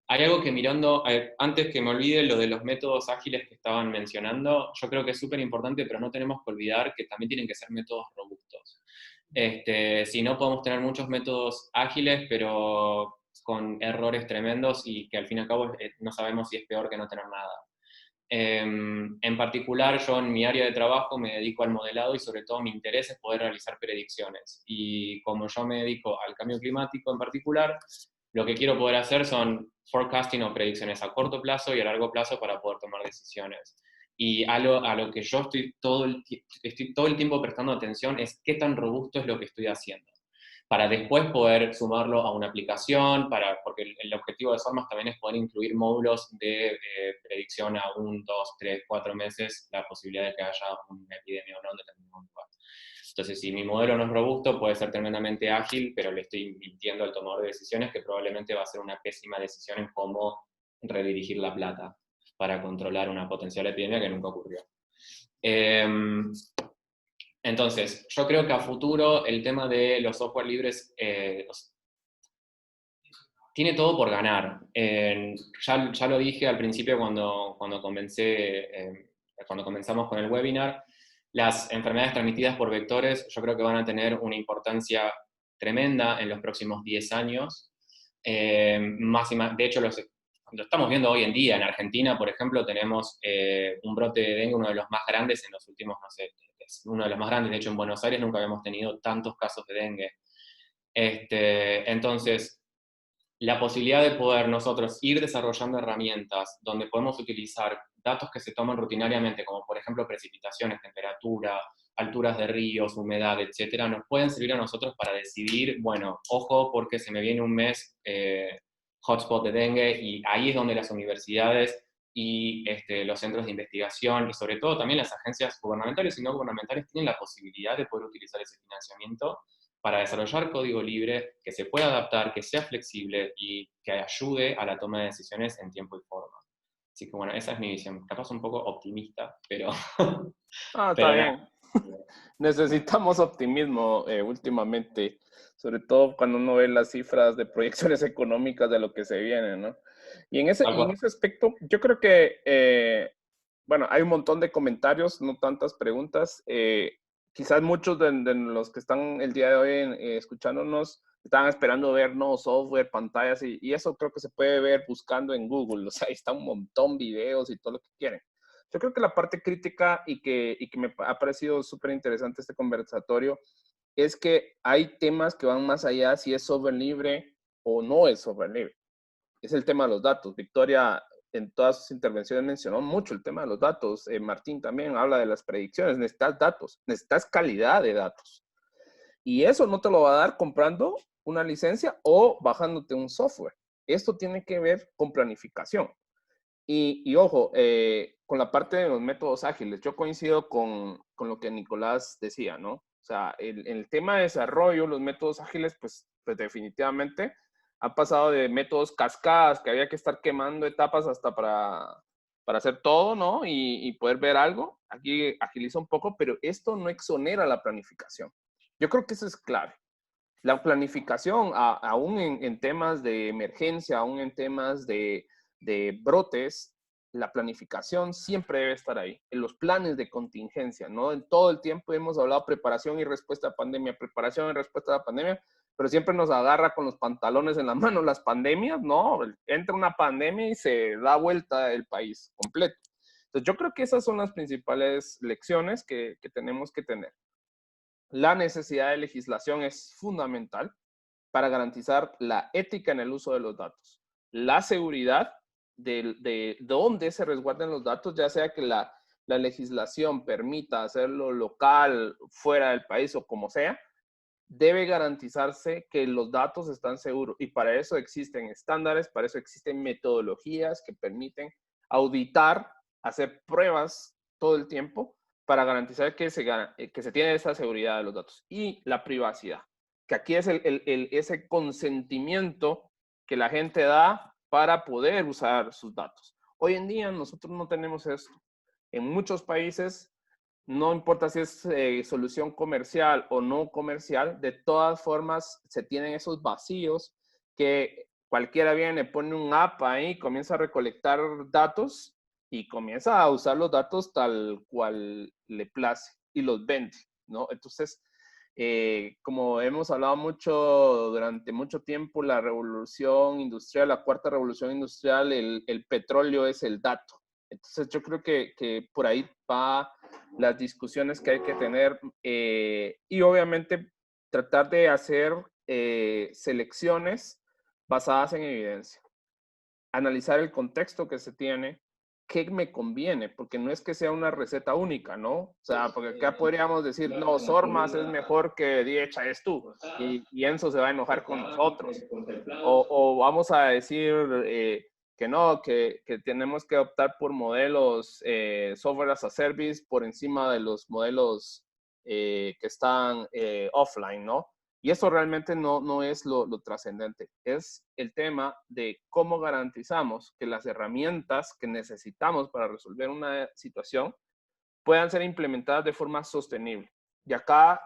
Hay algo que mirando, antes que me olvide lo de los métodos ágiles que estaban mencionando, yo creo que es súper importante, pero no tenemos que olvidar que también tienen que ser métodos robustos. Si no, podemos tener muchos métodos ágiles, pero con errores tremendos, y que al fin y al cabo no sabemos si es peor que no tener nada. En particular, yo en mi área de trabajo me dedico al modelado, y sobre todo mi interés es poder realizar predicciones. Y como yo me dedico al cambio climático en particular, lo que quiero poder hacer son forecasting o predicciones a corto plazo y a largo plazo para poder tomar decisiones. Y a lo que yo estoy todo el tiempo prestando atención es qué tan robusto es lo que estoy haciendo, para después poder sumarlo a una aplicación, porque el objetivo de Sormas también es poder incluir módulos de predicción a 1, 2, 3, 4 meses, la posibilidad de que haya una epidemia o no en determinado lugar. Entonces, si mi modelo no es robusto, puede ser tremendamente ágil, pero le estoy mintiendo al tomador de decisiones, que probablemente va a ser una pésima decisión en cómo redirigir la plata para controlar una potencial epidemia que nunca ocurrió. Entonces, yo creo que a futuro el tema de los software libres tiene todo por ganar. Ya lo dije al principio cuando comenzamos con el webinar. Las enfermedades transmitidas por vectores yo creo que van a tener una importancia tremenda en los próximos 10 años. Más y más, de hecho, lo estamos viendo hoy en día. En Argentina, por ejemplo, tenemos un brote de dengue, uno de los más grandes en los últimos, no sé, es uno de los más grandes. De hecho, en Buenos Aires nunca habíamos tenido tantos casos de dengue. Entonces, la posibilidad de poder nosotros ir desarrollando herramientas donde podemos utilizar datos que se toman rutinariamente, como por ejemplo precipitaciones, temperatura, alturas de ríos, humedad, etcétera, nos pueden servir a nosotros para decidir, bueno, ojo, porque se me viene un mes hotspot de dengue, y ahí es donde las universidades y los centros de investigación, y sobre todo también las agencias gubernamentales y no gubernamentales, tienen la posibilidad de poder utilizar ese financiamiento para desarrollar código libre que se pueda adaptar, que sea flexible y que ayude a la toma de decisiones en tiempo y forma. Así que bueno, esa es mi visión. Capaz un poco optimista, pero... Ah, está pero bien. Necesitamos optimismo últimamente, sobre todo cuando uno ve las cifras de proyecciones económicas de lo que se viene, ¿no? Y en ese aspecto, yo creo que, bueno, hay un montón de comentarios, no tantas preguntas. Quizás muchos de los que están el día de hoy escuchándonos estaban esperando ver nuevo software, pantallas, y eso creo que se puede ver buscando en Google. O sea, ahí está un montón de videos y todo lo que quieren. Yo creo que la parte crítica y que me ha parecido súper interesante este conversatorio es que hay temas que van más allá si es software libre o no es software libre. Es el tema de los datos. Victoria en todas sus intervenciones mencionó mucho el tema de los datos. Martín también habla de las predicciones. Necesitas datos, necesitas calidad de datos. Y eso no te lo va a dar comprando una licencia o bajándote un software. Esto tiene que ver con planificación. Y ojo, con la parte de los métodos ágiles, yo coincido con lo que Nicolás decía, ¿no? O sea, el tema de desarrollo, los métodos ágiles, pues definitivamente ha pasado de métodos cascadas, que había que estar quemando etapas hasta para hacer todo, ¿no? Y poder ver algo. Aquí agiliza un poco, pero esto no exonera la planificación. Yo creo que eso es clave. La planificación, aún en temas de emergencia, aún en temas de brotes, la planificación siempre debe estar ahí, en los planes de contingencia, ¿no? En todo el tiempo hemos hablado preparación y respuesta a pandemia, preparación y respuesta a la pandemia, pero siempre nos agarra con los pantalones en la mano las pandemias, ¿no? Entra una pandemia y se da vuelta el país completo. Entonces yo creo que esas son las principales lecciones que tenemos que tener. La necesidad de legislación es fundamental para garantizar la ética en el uso de los datos, la seguridad de dónde se resguarden los datos, ya sea que la legislación permita hacerlo local, fuera del país o como sea, debe garantizarse que los datos están seguros. Y para eso existen estándares, para eso existen metodologías que permiten auditar, hacer pruebas todo el tiempo para garantizar que se tiene esa seguridad de los datos. Y la privacidad, que aquí es ese consentimiento que la gente da para poder usar sus datos. Hoy en día nosotros no tenemos eso. En muchos países, no importa si es solución comercial o no comercial, de todas formas se tienen esos vacíos que cualquiera viene, pone un app ahí, comienza a recolectar datos y comienza a usar los datos tal cual le place y los vende, ¿no? Entonces, como hemos hablado mucho durante mucho tiempo, la revolución industrial, la cuarta revolución industrial, el petróleo es el dato. Entonces, yo creo que por ahí va las discusiones que hay que tener y obviamente tratar de hacer selecciones basadas en evidencia. Analizar el contexto que se tiene, qué me conviene, porque no es que sea una receta única, ¿no? O sea, porque acá podríamos decir, no, Sormas es mejor que DHIS2 tú, y Enzo se va a enojar con nosotros. O vamos a decir que no, que tenemos que optar por modelos software as a service por encima de los modelos que están offline, ¿no? Y eso realmente no es lo trascendente. Es el tema de cómo garantizamos que las herramientas que necesitamos para resolver una situación puedan ser implementadas de forma sostenible. Y acá,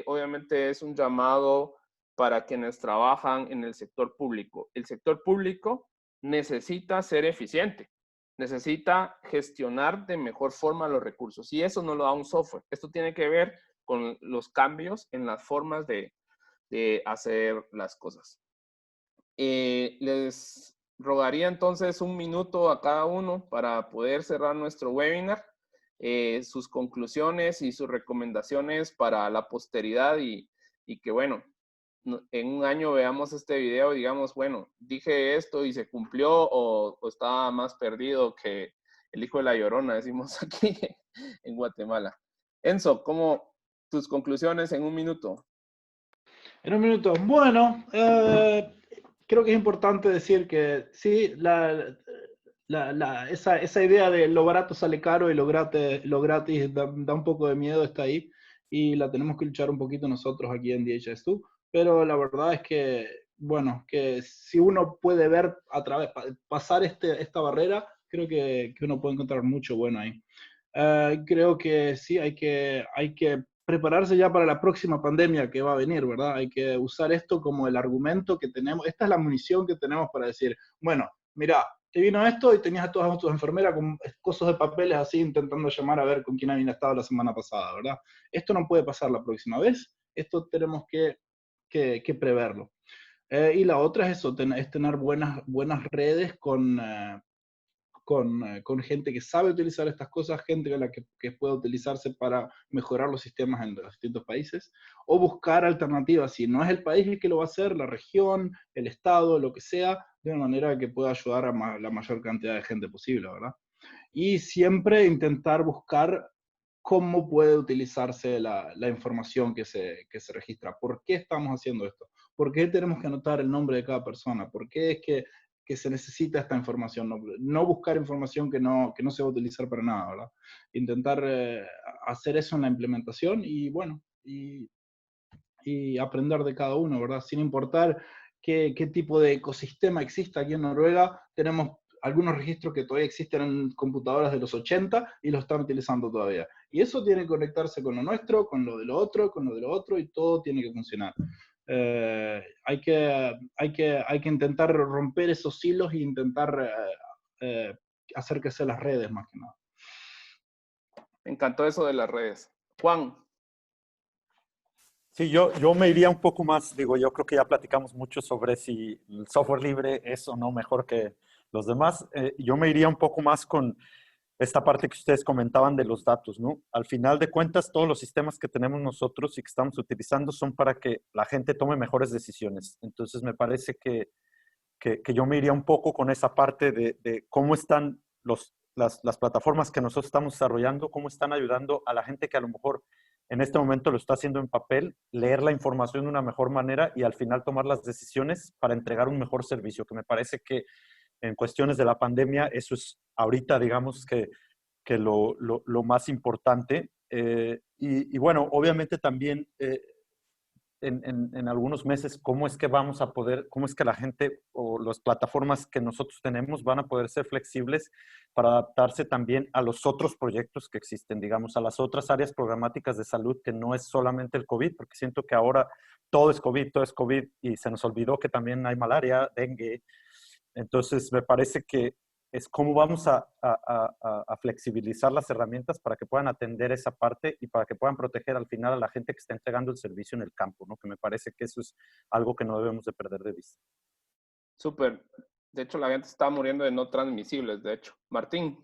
obviamente, es un llamado para quienes trabajan en el sector público. El sector público necesita ser eficiente, necesita gestionar de mejor forma los recursos. Y eso no lo da un software. Esto tiene que ver con los cambios en las formas de hacer las cosas. Les rogaría entonces un minuto a cada uno para poder cerrar nuestro webinar, sus conclusiones y sus recomendaciones para la posteridad y que bueno, en un año veamos este video y digamos, bueno, dije esto y se cumplió o estaba más perdido que el hijo de la Llorona, decimos aquí en Guatemala. Enzo, ¿cómo tus conclusiones en un minuto? En un minuto. Bueno, creo que es importante decir que sí, esa idea de lo barato sale caro y lo gratis da un poco de miedo, está ahí, y la tenemos que luchar un poquito nosotros aquí en DHIS2, pero la verdad es que, bueno, que si uno puede ver a través, pasar esta barrera, creo que uno puede encontrar mucho bueno ahí. Creo que sí, hay que prepararse ya para la próxima pandemia que va a venir, ¿verdad? Hay que usar esto como el argumento que tenemos, esta es la munición que tenemos para decir, bueno, mira, te vino esto y tenías a todas tus enfermeras con cosas de papeles así intentando llamar a ver con quién habían estado la semana pasada, ¿verdad? Esto no puede pasar la próxima vez, esto tenemos que preverlo. Y la otra es eso, es tener buenas redes con gente que sabe utilizar estas cosas, gente que pueda utilizarse para mejorar los sistemas en los distintos países, o buscar alternativas, si no es el país el que lo va a hacer, la región, el estado, lo que sea, de una manera que pueda ayudar a la mayor cantidad de gente posible, ¿verdad? Y siempre intentar buscar cómo puede utilizarse la información que se registra. ¿Por qué estamos haciendo esto? ¿Por qué tenemos que anotar el nombre de cada persona? ¿Por qué es que se necesita esta información? No buscar información que no se va a utilizar para nada, ¿verdad? Intentar hacer eso en la implementación y bueno, y aprender de cada uno, ¿verdad? Sin importar qué tipo de ecosistema exista aquí en Noruega, tenemos algunos registros que todavía existen en computadoras de los 80 y los están utilizando todavía. Y eso tiene que conectarse con lo nuestro, con lo de lo otro, con lo de lo otro, y todo tiene que funcionar. Hay que intentar romper esos hilos e intentar hacer que sean las redes más que nada. Me encantó eso de las redes. Juan. Sí, yo me iría un poco más, digo, yo creo que ya platicamos mucho sobre si el software libre es o no mejor que los demás. Yo me iría un poco más con esta parte que ustedes comentaban de los datos, ¿no? Al final de cuentas, todos los sistemas que tenemos nosotros y que estamos utilizando son para que la gente tome mejores decisiones. Entonces, me parece que yo me iría un poco con esa parte de cómo están las plataformas que nosotros estamos desarrollando, cómo están ayudando a la gente que a lo mejor en este momento lo está haciendo en papel, leer la información de una mejor manera y al final tomar las decisiones para entregar un mejor servicio, que me parece que en cuestiones de la pandemia eso es ahorita, digamos, que lo más importante. Y bueno, obviamente también en algunos meses, cómo es que vamos a poder, cómo es que la gente o las plataformas que nosotros tenemos van a poder ser flexibles para adaptarse también a los otros proyectos que existen, digamos, a las otras áreas programáticas de salud, que no es solamente el COVID, porque siento que ahora todo es COVID y se nos olvidó que también hay malaria, dengue. Entonces, me parece que es cómo vamos a flexibilizar las herramientas para que puedan atender esa parte y para que puedan proteger al final a la gente que está entregando el servicio en el campo, ¿no? Que me parece que eso es algo que no debemos de perder de vista. Súper. De hecho, la gente está muriendo de no transmisibles, de hecho. Martín.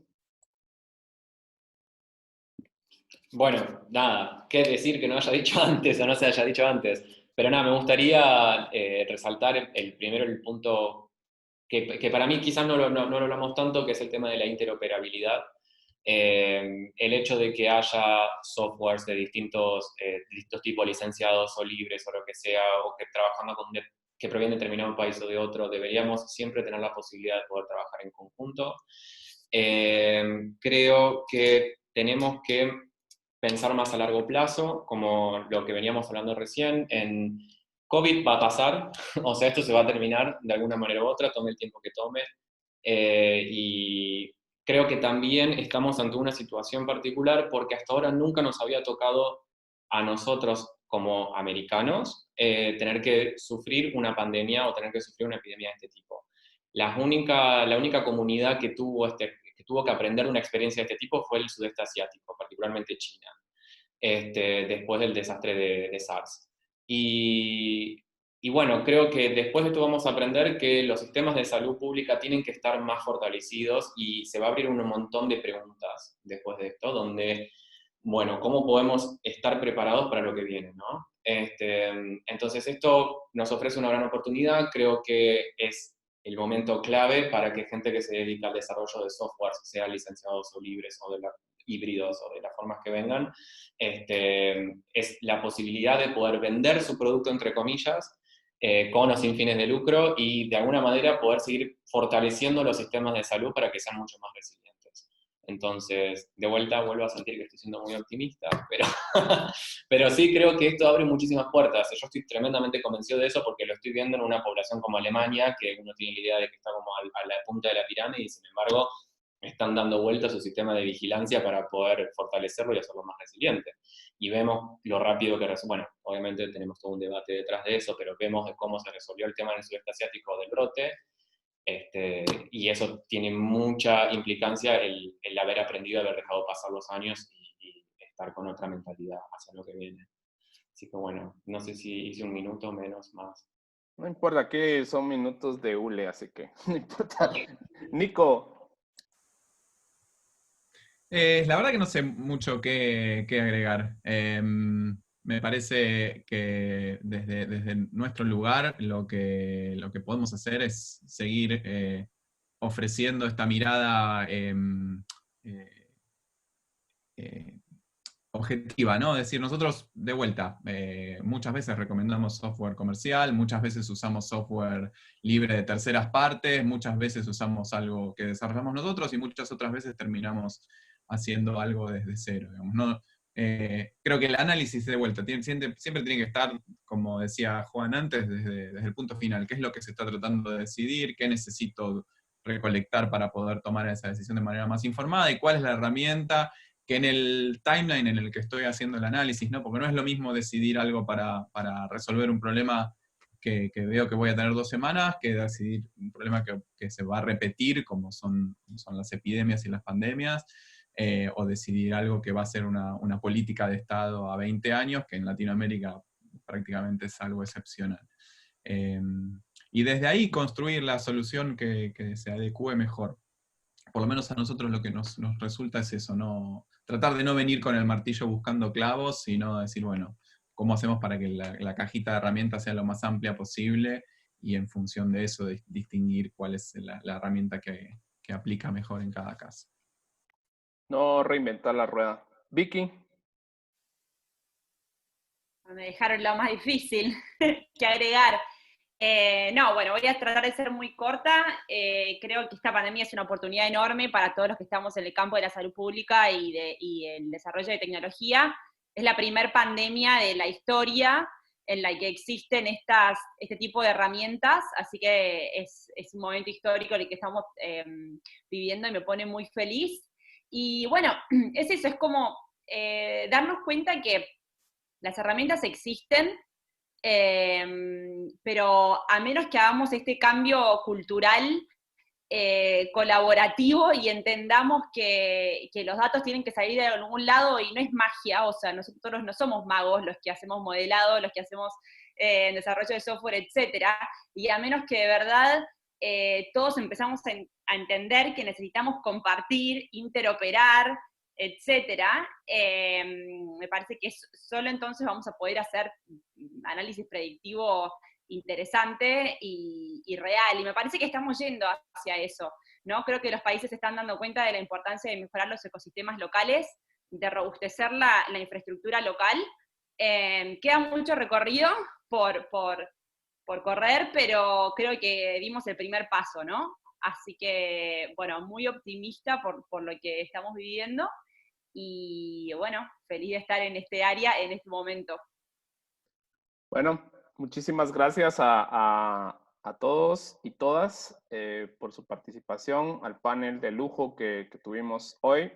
Bueno, nada, qué decir que no haya dicho antes o no se haya dicho antes. Pero nada, me gustaría resaltar primero el punto que para mí quizás no lo hablamos tanto, que es el tema de la interoperabilidad. El hecho de que haya softwares de distintos tipos licenciados o libres o lo que sea, o que trabajando que provienen de determinado país o de otro, deberíamos siempre tener la posibilidad de poder trabajar en conjunto. Creo que tenemos que pensar más a largo plazo, como lo que veníamos hablando recién, en COVID va a pasar, o sea, esto se va a terminar de alguna manera u otra, tome el tiempo que tome, y creo que también estamos ante una situación particular porque hasta ahora nunca nos había tocado a nosotros como americanos tener que sufrir una pandemia o tener que sufrir una epidemia de este tipo. La única comunidad que tuvo que aprender una experiencia de este tipo fue el sudeste asiático, particularmente China, después del desastre de SARS. Y bueno, creo que después de esto vamos a aprender que los sistemas de salud pública tienen que estar más fortalecidos y se va a abrir un montón de preguntas después de esto, donde, bueno, ¿cómo podemos estar preparados para lo que viene, ¿no? Entonces esto nos ofrece una gran oportunidad, creo que es el momento clave para que gente que se dedica al desarrollo de software, sea licenciados o libres o híbridos o de las formas que vengan, es la posibilidad de poder vender su producto, entre comillas, con o sin fines de lucro y de alguna manera poder seguir fortaleciendo los sistemas de salud para que sean mucho más resilientes. Entonces, de vuelta vuelvo a sentir que estoy siendo muy optimista, pero sí creo que esto abre muchísimas puertas. Yo estoy tremendamente convencido de eso porque lo estoy viendo en una población como Alemania, que uno tiene la idea de que está como a la punta de la pirámide y sin embargo están dando vuelta a su sistema de vigilancia para poder fortalecerlo y hacerlo más resiliente. Y vemos lo rápido que, bueno, obviamente tenemos todo un debate detrás de eso, pero vemos cómo se resolvió el tema en el sudeste asiático del brote, y eso tiene mucha implicancia el haber aprendido, haber dejado pasar los años y estar con otra mentalidad hacia lo que viene. Así que bueno, no sé si hice un minuto menos, más. No importa que son minutos de hule, así que no importa. Nico. La verdad que no sé mucho qué agregar. Me parece que desde nuestro lugar lo que podemos hacer es seguir ofreciendo esta mirada objetiva, ¿no? Es decir, nosotros, de vuelta, muchas veces recomendamos software comercial, muchas veces usamos software libre de terceras partes, muchas veces usamos algo que desarrollamos nosotros y muchas otras veces terminamos haciendo algo desde cero, digamos, ¿no? Creo que el análisis, de vuelta, siempre tiene que estar, como decía Juan antes, desde el punto final. ¿Qué es lo que se está tratando de decidir? ¿Qué necesito recolectar para poder tomar esa decisión de manera más informada? ¿Y cuál es la herramienta que en el timeline en el que estoy haciendo el análisis, ¿no? Porque no es lo mismo decidir algo para resolver un problema que veo que voy a tener 2 semanas, que decidir un problema que se va a repetir, como son las epidemias y las pandemias, o decidir algo que va a ser una política de Estado a 20 años, que en Latinoamérica prácticamente es algo excepcional. Y desde ahí construir la solución que se adecue mejor. Por lo menos a nosotros lo que nos resulta es eso, no tratar de no venir con el martillo buscando clavos, sino decir, bueno, ¿cómo hacemos para que la cajita de herramientas sea lo más amplia posible? Y en función de eso, distinguir cuál es la herramienta que aplica mejor en cada caso. No reinventar la rueda. Vicky. Me dejaron lo más difícil que agregar. No, bueno, voy a tratar de ser muy corta. Creo que esta pandemia es una oportunidad enorme para todos los que estamos en el campo de la salud pública y el desarrollo de tecnología. Es la primer pandemia de la historia en la que existen este tipo de herramientas, así que es un momento histórico el que estamos viviendo y me pone muy feliz. Y bueno, es eso, es como darnos cuenta que las herramientas existen, pero a menos que hagamos este cambio cultural colaborativo y entendamos que los datos tienen que salir de algún lado y no es magia, o sea, nosotros no somos magos los que hacemos modelado, los que hacemos desarrollo de software, etcétera, y a menos que de verdad todos empezamos a entender que necesitamos compartir, interoperar, etcétera, me parece que solo entonces vamos a poder hacer análisis predictivo interesante y real, y me parece que estamos yendo hacia eso, ¿no? Creo que los países se están dando cuenta de la importancia de mejorar los ecosistemas locales, de robustecer la infraestructura local. Queda mucho recorrido por correr, pero creo que dimos el primer paso, ¿no? Así que, bueno, muy optimista por lo que estamos viviendo, y bueno, feliz de estar en este área en este momento. Bueno, muchísimas gracias a todos y todas por su participación, al panel de lujo que tuvimos hoy.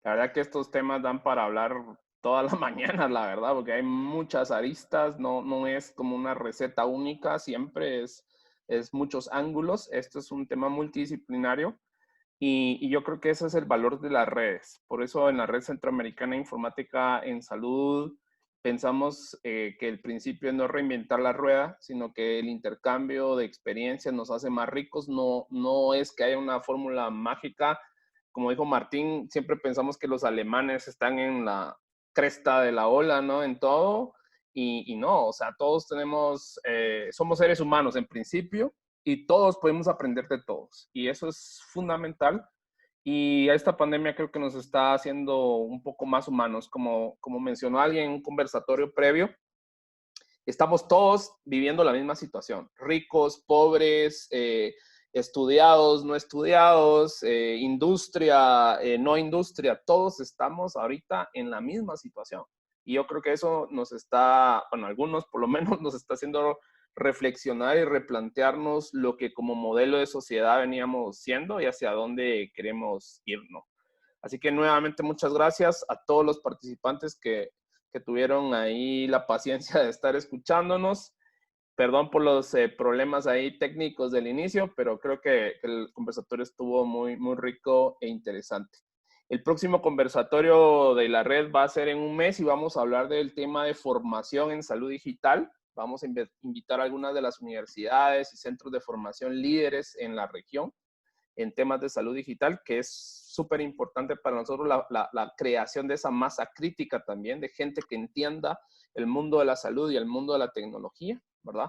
La verdad que estos temas dan para hablar toda la mañana, la verdad, porque hay muchas aristas, no es como una receta única, siempre es muchos ángulos. Esto es un tema multidisciplinario y yo creo que ese es el valor de las redes. Por eso en la Red Centroamericana de Informática en Salud pensamos que el principio es no reinventar la rueda, sino que el intercambio de experiencias nos hace más ricos. No es que haya una fórmula mágica. Como dijo Martín, siempre pensamos que los alemanes están en la cresta de la ola, ¿no? En todo. Y no, o sea, todos somos seres humanos en principio y todos podemos aprender de todos. Y eso es fundamental. Y esta pandemia creo que nos está haciendo un poco más humanos. Como mencionó alguien en un conversatorio previo, estamos todos viviendo la misma situación. Ricos, pobres, estudiados, no estudiados, industria, no industria. Todos estamos ahorita en la misma situación. Y yo creo que eso nos está, bueno, algunos por lo menos nos está haciendo reflexionar y replantearnos lo que como modelo de sociedad veníamos siendo y hacia dónde queremos ir, ¿no? Así que nuevamente muchas gracias a todos los participantes que tuvieron ahí la paciencia de estar escuchándonos. Perdón por los problemas ahí técnicos del inicio, pero creo que el conversatorio estuvo muy, muy rico e interesante. El próximo conversatorio de la red va a ser en un mes y vamos a hablar del tema de formación en salud digital. Vamos a invitar a algunas de las universidades y centros de formación líderes en la región en temas de salud digital, que es súper importante para nosotros la creación de esa masa crítica también, de gente que entienda el mundo de la salud y el mundo de la tecnología, ¿verdad?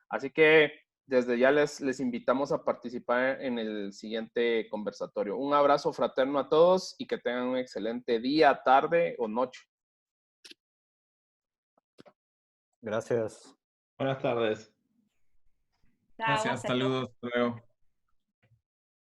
Así que desde ya les invitamos a participar en el siguiente conversatorio. Un abrazo fraterno a todos y que tengan un excelente día, tarde o noche. Gracias. Buenas tardes. Chao, Gracias, hasta luego. saludos, hasta luego.